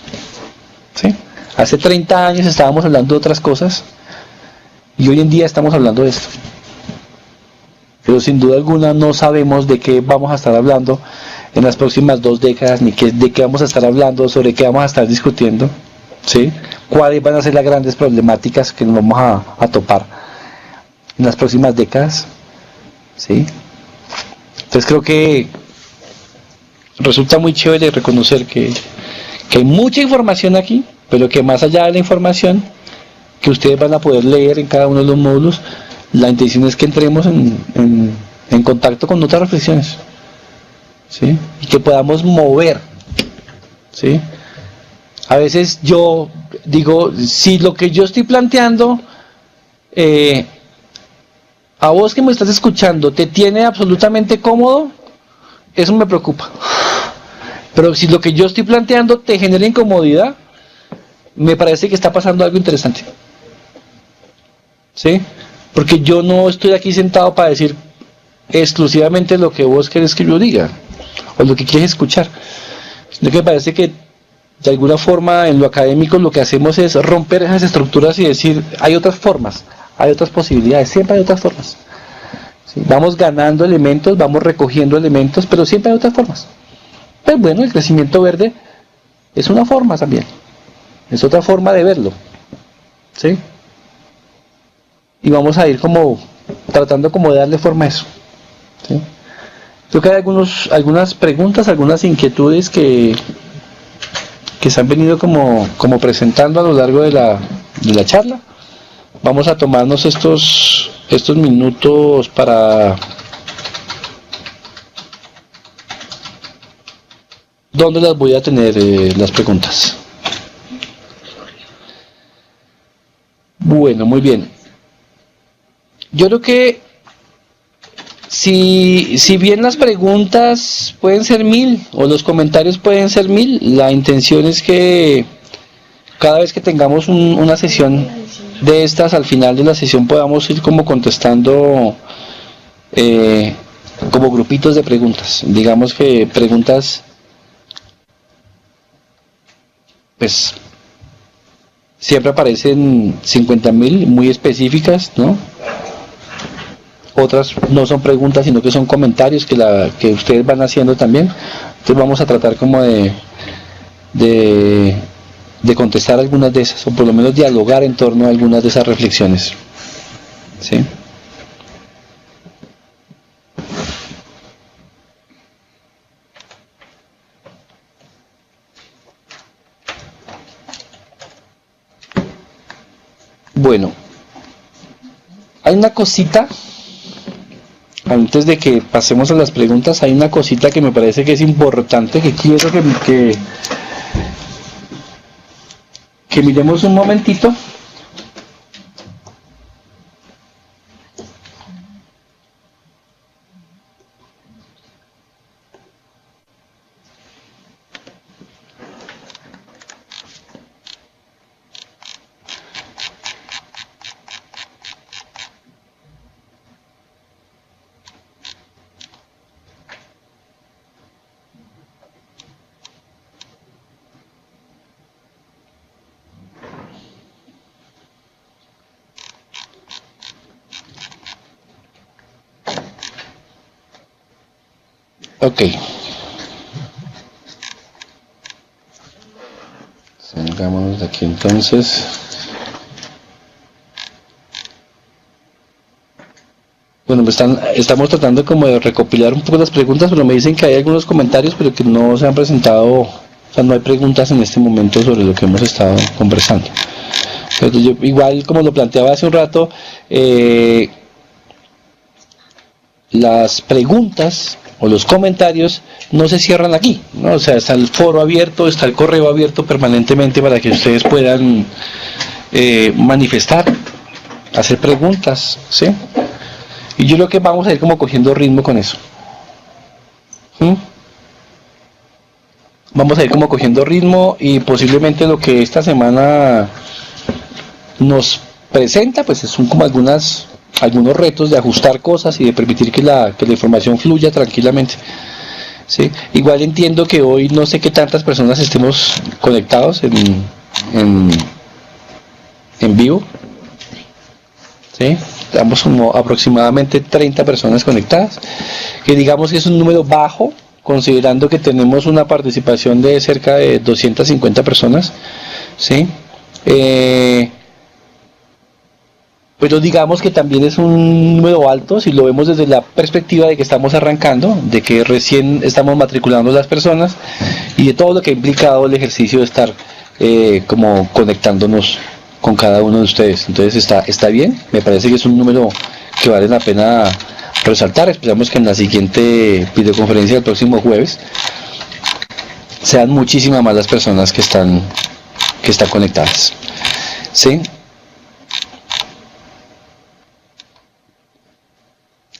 S2: ¿sí? Hace 30 años estábamos hablando de otras cosas y hoy en día estamos hablando de esto. Pero sin duda alguna no sabemos de qué vamos a estar hablando en las próximas 2 décadas, ni de qué vamos a estar hablando, sobre qué vamos a estar discutiendo, ¿sí? Cuáles van a ser las grandes problemáticas que nos vamos a topar en las próximas décadas, ¿sí? Entonces creo que resulta muy chévere reconocer que hay mucha información aquí, pero que más allá de la información que ustedes van a poder leer en cada uno de los módulos, la intención es que entremos en contacto con otras reflexiones, ¿sí? Y que podamos mover, ¿sí? A veces yo digo, si lo que yo estoy planteando, a vos que me estás escuchando, te tiene absolutamente cómodo, eso me preocupa. Pero si lo que yo estoy planteando te genera incomodidad, me parece que está pasando algo interesante, ¿sí? Porque yo no estoy aquí sentado para decir exclusivamente lo que vos querés que yo diga, o lo que quieres escuchar, sino que me parece que de alguna forma en lo académico lo que hacemos es romper esas estructuras y decir, hay otras formas, hay otras posibilidades, siempre hay otras formas, ¿sí? Vamos ganando elementos, vamos recogiendo elementos, pero siempre hay otras formas. Pues bueno, el crecimiento verde es una forma también, es otra forma de verlo, ¿sí? Y vamos a ir como tratando como de darle forma a eso, ¿sí? Creo que hay algunas preguntas, algunas inquietudes que se han venido como presentando a lo largo de la charla. Vamos a tomarnos estos minutos para... ¿Dónde las voy a tener las preguntas? Bueno, muy bien. Yo creo que si bien las preguntas pueden ser 1000 o los comentarios pueden ser 1000, la intención es que cada vez que tengamos una sesión de estas, al final de la sesión podamos ir como contestando como grupitos de preguntas. Digamos que preguntas, pues siempre aparecen 50.000 muy específicas, ¿no? Otras no son preguntas, sino que son comentarios que ustedes van haciendo también. Entonces vamos a tratar como de contestar algunas de esas, o por lo menos dialogar en torno a algunas de esas reflexiones, ¿sí? Bueno, hay una cosita, antes de que pasemos a las preguntas, hay una cosita que me parece que es importante, que quiero que miremos un momentito. Ok. Salgamos de aquí entonces. Bueno, pues estamos tratando como de recopilar un poco las preguntas, pero me dicen que hay algunos comentarios, pero que no se han presentado, o sea, no hay preguntas en este momento sobre lo que hemos estado conversando. Pero yo, igual, como lo planteaba hace un rato, las preguntas o los comentarios no se cierran aquí, ¿no? O sea, está el foro abierto, está el correo abierto permanentemente para que ustedes puedan manifestar, hacer preguntas, ¿sí? Y yo creo que vamos a ir como cogiendo ritmo con eso. Vamos a ir como cogiendo ritmo y posiblemente lo que esta semana nos presenta, pues son como algunos retos de ajustar cosas y de permitir que la información fluya tranquilamente. ¿Sí? Igual entiendo que hoy no sé qué tantas personas estemos conectados en vivo. ¿Sí? Estamos como aproximadamente 30 personas conectadas, que digamos que es un número bajo, considerando que tenemos una participación de cerca de 250 personas, ¿sí? Pero digamos que también es un número alto si lo vemos desde la perspectiva de que estamos arrancando, de que recién estamos matriculando a las personas y de todo lo que ha implicado el ejercicio de estar como conectándonos con cada uno de ustedes. Entonces está bien, me parece que es un número que vale la pena resaltar. Esperamos que en la siguiente videoconferencia del próximo jueves sean muchísimas más las personas que están conectadas. ¿Sí?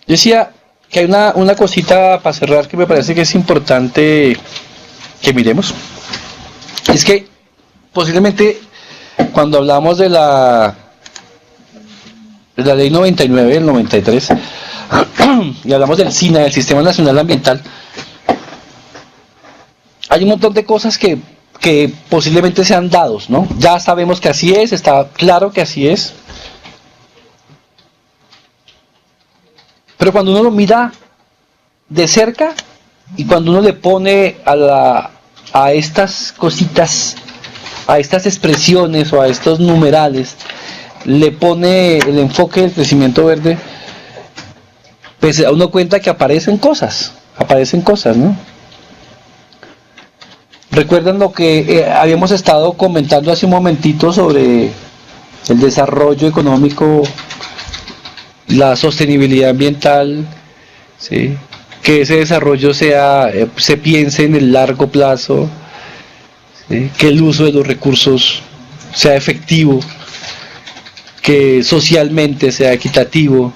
S2: Yo decía que hay una cosita para cerrar que me parece que es importante que miremos. Es que posiblemente cuando hablamos de la ley 99, el 93, y hablamos del SINA, del Sistema Nacional Ambiental, hay un montón de cosas que posiblemente sean dados, ¿no? Ya sabemos que así es, está claro que así es. Pero cuando uno lo mira de cerca y cuando uno le pone a estas cositas, a estas expresiones o a estos numerales, le pone el enfoque del crecimiento verde, pues se da uno cuenta que aparecen cosas, ¿no? ¿Recuerdan lo que habíamos estado comentando hace un momentito sobre el desarrollo económico, la sostenibilidad ambiental, ¿sí? Que ese desarrollo se piense en el largo plazo, ¿sí? Que el uso de los recursos sea efectivo, que socialmente sea equitativo,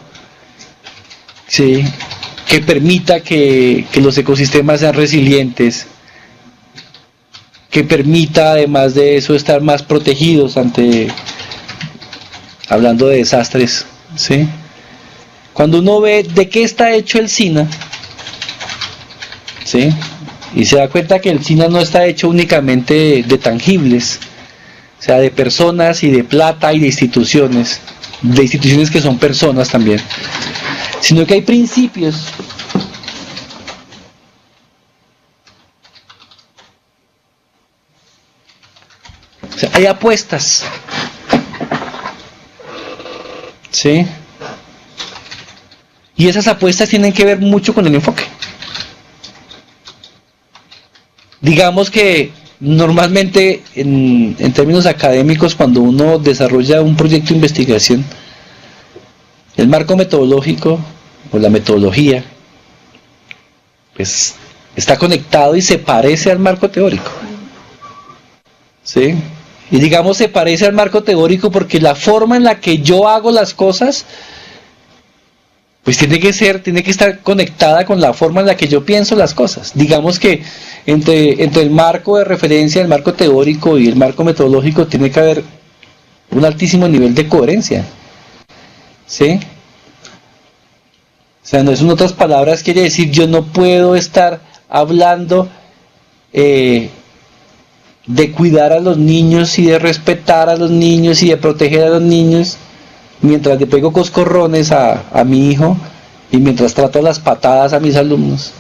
S2: ¿sí? Que permita que los ecosistemas sean resilientes, que permita además de eso estar más protegidos hablando de desastres, ¿sí? Cuando uno ve de qué está hecho el SINA, ¿sí? Y se da cuenta que el SINA no está hecho únicamente de tangibles, o sea, de personas y de plata y de instituciones que son personas también, sino que hay principios o sea, hay apuestas, ¿sí? Y esas apuestas tienen que ver mucho con el enfoque. Digamos que normalmente en términos académicos, cuando uno desarrolla un proyecto de investigación, el marco metodológico o la metodología pues está conectado y se parece al marco teórico, ¿sí? Y digamos se parece al marco teórico porque la forma en la que yo hago las cosas pues tiene que estar conectada con la forma en la que yo pienso las cosas. Digamos que entre el marco de referencia, el marco teórico y el marco metodológico tiene que haber un altísimo nivel de coherencia, ¿sí? O sea, no es, en otras palabras, quiere decir, yo no puedo estar hablando de cuidar a los niños y de respetar a los niños y de proteger a los niños mientras le pego coscorrones a mi hijo y mientras trato las patadas a mis alumnos.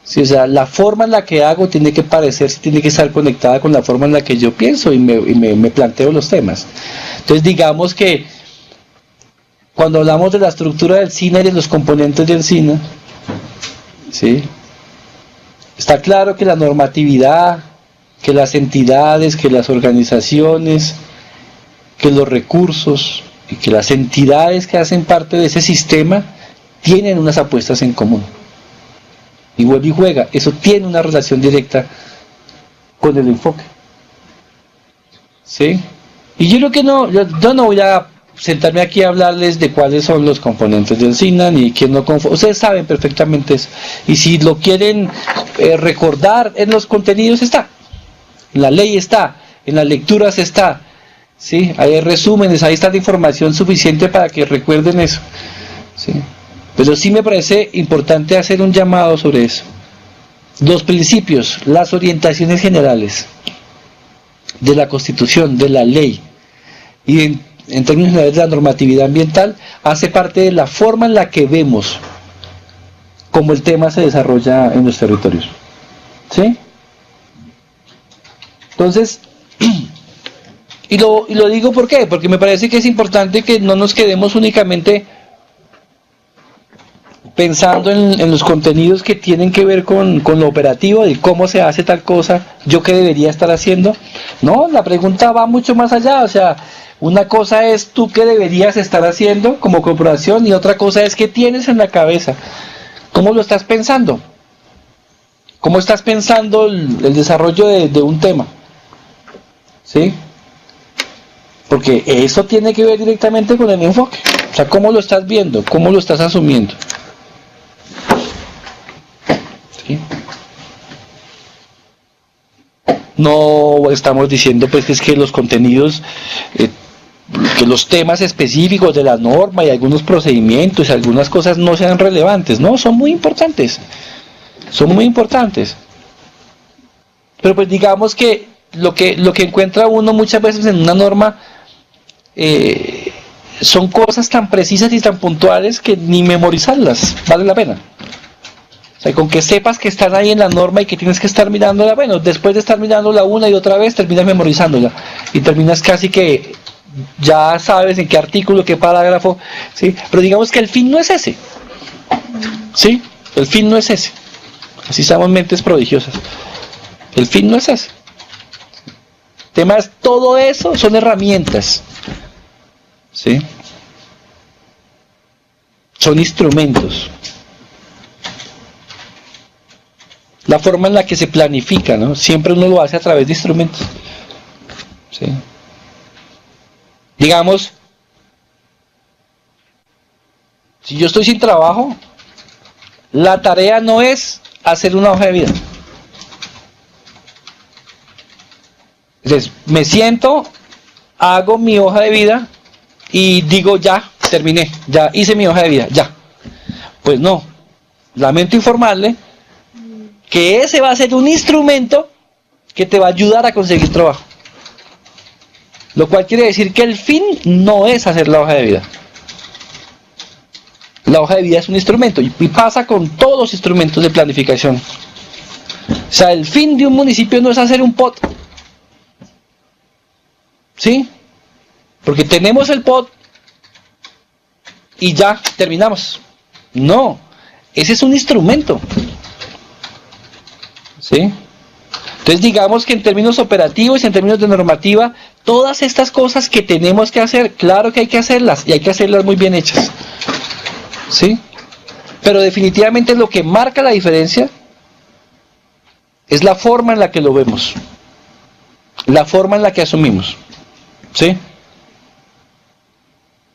S2: Sí, o sea, la forma en la que hago tiene que parecerse, tiene que estar conectada con la forma en la que yo pienso y me planteo los temas. Entonces digamos que cuando hablamos de la estructura del SINA y de los componentes del SINA, ¿sí? Está claro que la normatividad, que las entidades, que las organizaciones, que los recursos y que las entidades que hacen parte de ese sistema tienen unas apuestas en común. Y vuelve y juega, eso tiene una relación directa con el enfoque. ¿Sí? Y yo creo que yo no voy a sentarme aquí a hablarles de cuáles son los componentes del SINA, ni quién no conforma. Ustedes saben perfectamente eso. Y si lo quieren recordar en los contenidos está. En la ley está, en las lecturas está. ¿Sí? Hay resúmenes, ahí está la información suficiente para que recuerden eso. ¿Sí? Pero sí me parece importante hacer un llamado sobre eso. Los principios, las orientaciones generales de la Constitución, de la ley y en términos generales de la normatividad ambiental hace parte de la forma en la que vemos cómo el tema se desarrolla en los territorios. ¿Sí? Entonces, y lo digo ¿por qué? Porque me parece que es importante que no nos quedemos únicamente pensando en los contenidos que tienen que ver con lo operativo, de cómo se hace tal cosa, yo qué debería estar haciendo. No, la pregunta va mucho más allá, o sea, una cosa es tú qué deberías estar haciendo como corporación y otra cosa es qué tienes en la cabeza, cómo lo estás pensando, cómo estás pensando el desarrollo de un tema, ¿sí? Porque eso tiene que ver directamente con el enfoque, o sea, cómo lo estás viendo, cómo lo estás asumiendo. ¿Sí? No estamos diciendo pues que es que los contenidos, que los temas específicos de la norma y algunos procedimientos y algunas cosas no sean relevantes, no, son muy importantes, pero pues digamos que lo que encuentra uno muchas veces en una norma son cosas tan precisas y tan puntuales que ni memorizarlas vale la pena. O sea, con que sepas que están ahí en la norma y que tienes que estar mirándola, bueno, después de estar mirándola una y otra vez, terminas memorizándola. Y terminas casi que ya sabes en qué artículo, qué parágrafo, ¿sí? Pero digamos que el fin no es ese. ¿Sí? El fin no es ese. Así somos mentes prodigiosas. El fin no es ese. Temas, todo eso son herramientas. ¿Sí? Son instrumentos. La forma en la que se planifica, ¿no? Siempre uno lo hace a través de instrumentos. ¿Sí? Digamos, si yo estoy sin trabajo, la tarea no es hacer una hoja de vida. Entonces, me siento, hago mi hoja de vida y digo ya, terminé, ya hice mi hoja de vida, ya. Pues no, lamento informarle que ese va a ser un instrumento que te va a ayudar a conseguir trabajo. Lo cual quiere decir que el fin no es hacer la hoja de vida. La hoja de vida es un instrumento y pasa con todos los instrumentos de planificación. O sea, el fin de un municipio no es hacer un POT. ¿Sí? Porque tenemos el POT y ya terminamos. No, ese es un instrumento. ¿Sí? Entonces digamos que en términos operativos y en términos de normativa, todas estas cosas que tenemos que hacer, claro que hay que hacerlas, y hay que hacerlas muy bien hechas. ¿Sí? Pero definitivamente lo que marca la diferencia es la forma en la que lo vemos, la forma en la que asumimos. ¿Sí?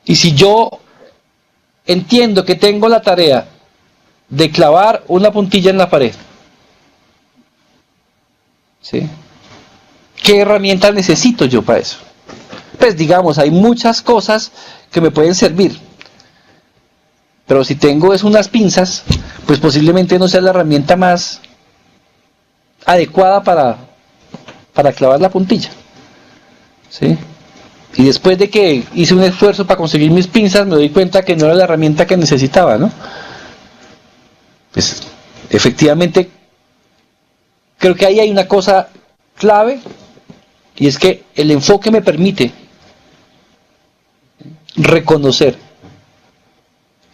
S2: Y si yo entiendo que tengo la tarea de clavar una puntilla en la pared, ¿sí? ¿Qué herramientas necesito yo para eso? Pues digamos, hay muchas cosas que me pueden servir, pero si tengo es unas pinzas, pues posiblemente no sea la herramienta más adecuada para clavar la puntilla, ¿sí? Y después de que hice un esfuerzo para conseguir mis pinzas, me doy cuenta que no era la herramienta que necesitaba, ¿no? Pues efectivamente creo que ahí hay una cosa clave, y es que el enfoque me permite reconocer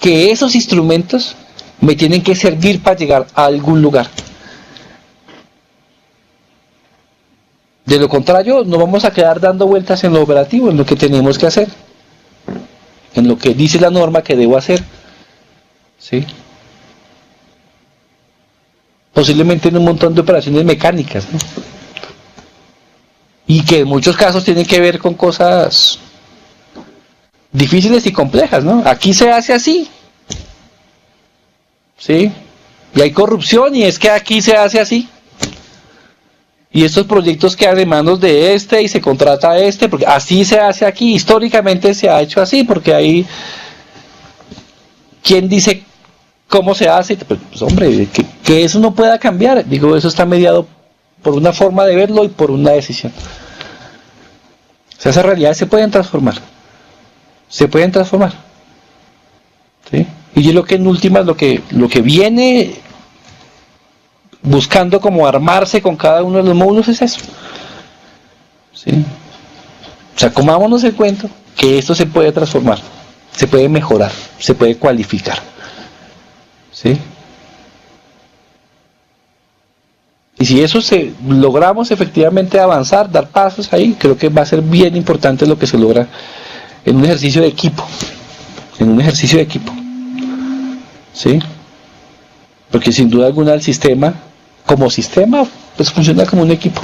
S2: que esos instrumentos me tienen que servir para llegar a algún lugar. De lo contrario, nos vamos a quedar dando vueltas en lo operativo, en lo que tenemos que hacer, en lo que dice la norma que debo hacer, ¿sí? Posiblemente en un montón de operaciones mecánicas, ¿no? Y que en muchos casos tienen que ver con cosas difíciles y complejas, ¿no? Aquí se hace así, ¿sí? Y hay corrupción, y es que aquí se hace así. Y estos proyectos quedan en manos de este y se contrata a este, porque así se hace aquí, históricamente se ha hecho así, porque ahí, ¿quién dice cómo se hace? Pues hombre, que eso no pueda cambiar, digo, eso está mediado por una forma de verlo y por una decisión. O sea, esas realidades se pueden transformar, ¿sí? Y yo lo que en últimas, lo que viene buscando como armarse con cada uno de los módulos es eso, ¿sí? O sea, comámonos el cuento que esto se puede transformar, se puede mejorar, se puede cualificar, ¿sí? Y si eso logramos efectivamente avanzar, dar pasos ahí, creo que va a ser bien importante lo que se logra en un ejercicio de equipo, ¿sí? Porque sin duda alguna el sistema, como sistema, pues funciona como un equipo.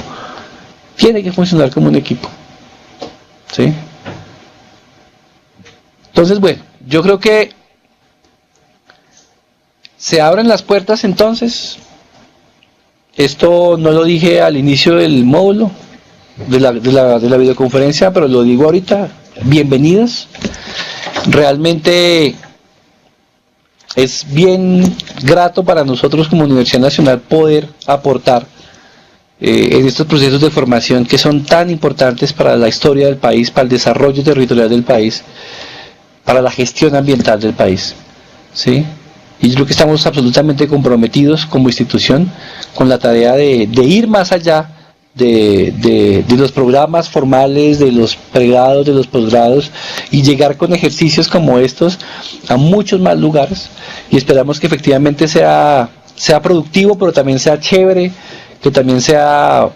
S2: Tiene que funcionar como un equipo, ¿sí? Entonces, bueno, yo creo que se abren las puertas entonces. Esto no lo dije al inicio del módulo, de la videoconferencia, pero lo digo ahorita. Bienvenidos. Realmente es bien grato para nosotros como Universidad Nacional poder aportar en estos procesos de formación que son tan importantes para la historia del país, para el desarrollo territorial del país, para la gestión ambiental del país, ¿sí? Y yo creo que estamos absolutamente comprometidos como institución con la tarea de ir más allá de los programas formales, de los pregrados, de los posgrados, y llegar con ejercicios como estos a muchos más lugares, y esperamos que efectivamente sea productivo, pero también sea chévere, que también sean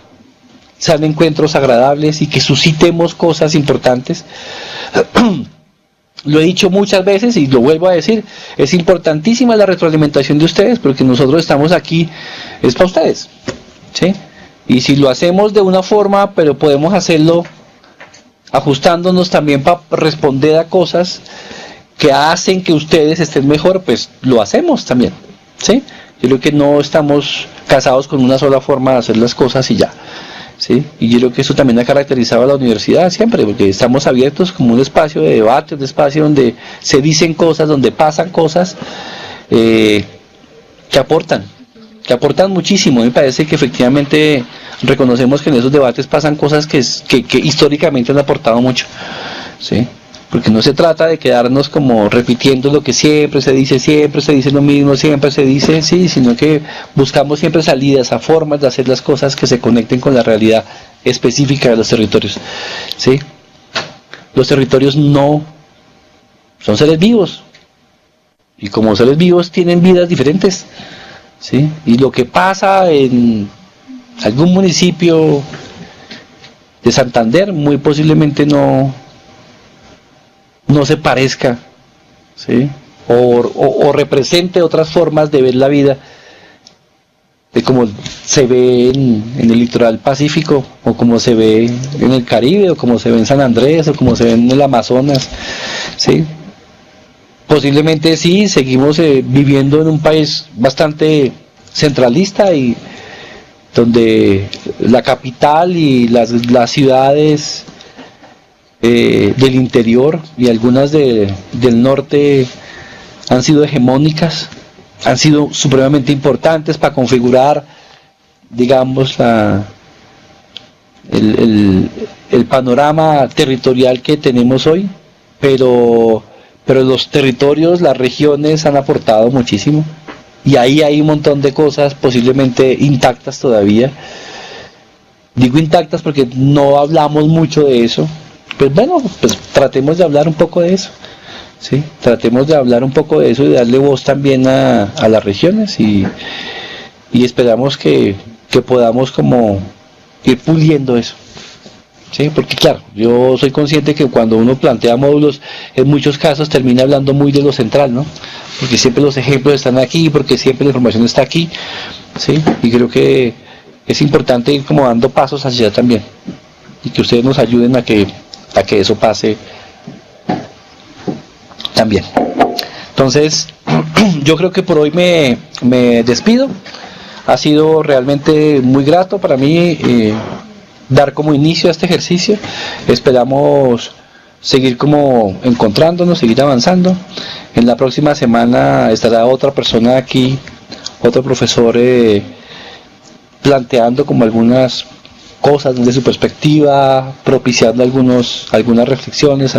S2: encuentros agradables y que suscitemos cosas importantes. Lo he dicho muchas veces y lo vuelvo a decir, es importantísima la retroalimentación de ustedes, porque nosotros estamos aquí, es para ustedes, ¿sí? Y si lo hacemos de una forma, pero podemos hacerlo ajustándonos también para responder a cosas que hacen que ustedes estén mejor, pues lo hacemos también, ¿sí? Yo creo que no estamos casados con una sola forma de hacer las cosas y ya, ¿sí? Y yo creo que eso también ha caracterizado a la universidad siempre, porque estamos abiertos como un espacio de debate, un espacio donde se dicen cosas, donde pasan cosas que aportan muchísimo. Me parece que efectivamente reconocemos que en esos debates pasan cosas que históricamente han aportado mucho, ¿sí? Porque no se trata de quedarnos como repitiendo lo que siempre se dice lo mismo, siempre se dice, sí, sino que buscamos siempre salidas a formas de hacer las cosas que se conecten con la realidad específica de los territorios, ¿sí? Los territorios no son seres vivos, y como seres vivos tienen vidas diferentes, ¿sí? Y lo que pasa en algún municipio de Santander muy posiblemente no se parezca, ¿sí? O represente otras formas de ver la vida, de como se ve en el litoral pacífico, o como se ve en el Caribe, o como se ve en San Andrés, o como se ve en el Amazonas, ¿sí? Posiblemente sí, seguimos viviendo en un país bastante centralista y donde la capital y las ciudades del interior y algunas del norte han sido hegemónicas, han sido supremamente importantes para configurar, digamos, el panorama territorial que tenemos hoy, pero los territorios, las regiones han aportado muchísimo, y ahí hay un montón de cosas posiblemente intactas todavía. Digo intactas porque no hablamos mucho de eso. Pues bueno, pues tratemos de hablar un poco de eso, ¿sí? Tratemos de hablar un poco de eso y darle voz también a las regiones, y esperamos que podamos como ir puliendo eso, ¿sí? Porque claro, yo soy consciente que cuando uno plantea módulos, en muchos casos termina hablando muy de lo central, ¿no? Porque siempre los ejemplos están aquí, porque siempre la información está aquí, ¿sí? Y creo que es importante ir como dando pasos hacia allá también, y que ustedes nos ayuden a que eso pase también. Entonces, yo creo que por hoy me despido. Ha sido realmente muy grato para mí dar como inicio a este ejercicio. Esperamos seguir como encontrándonos, seguir avanzando. En la próxima semana estará otra persona aquí, otro profesor, planteando como algunas cosas desde su perspectiva, propiciando algunas reflexiones,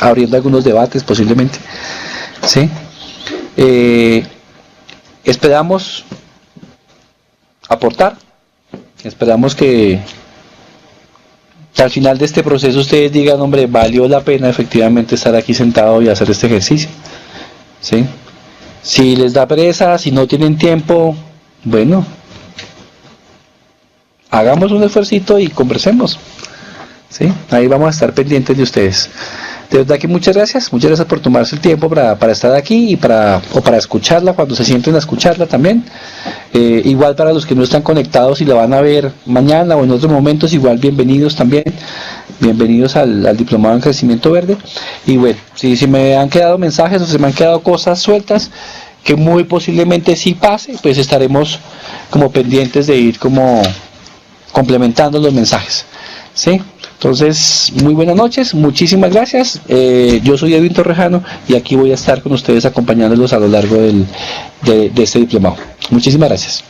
S2: abriendo algunos debates posiblemente, ¿sí? Esperamos aportar, esperamos que al final de este proceso ustedes digan, hombre, valió la pena efectivamente estar aquí sentado y hacer este ejercicio, ¿sí? Si les da pereza, si no tienen tiempo, bueno, hagamos un esfuercito y conversemos, ¿sí? Ahí vamos a estar pendientes de ustedes. De verdad que muchas gracias por tomarse el tiempo para estar aquí y para escucharla cuando se sienten a escucharla también. Igual para los que no están conectados y la van a ver mañana o en otros momentos, igual bienvenidos también, bienvenidos al Diplomado en Crecimiento Verde. Y bueno, si me han quedado mensajes o se me han quedado cosas sueltas, que muy posiblemente sí pase, pues estaremos como pendientes de ir como complementando los mensajes, ¿sí? Entonces, muy buenas noches, muchísimas gracias. Yo soy Edwin Torrejano y aquí voy a estar con ustedes acompañándolos a lo largo de este diplomado. Muchísimas gracias.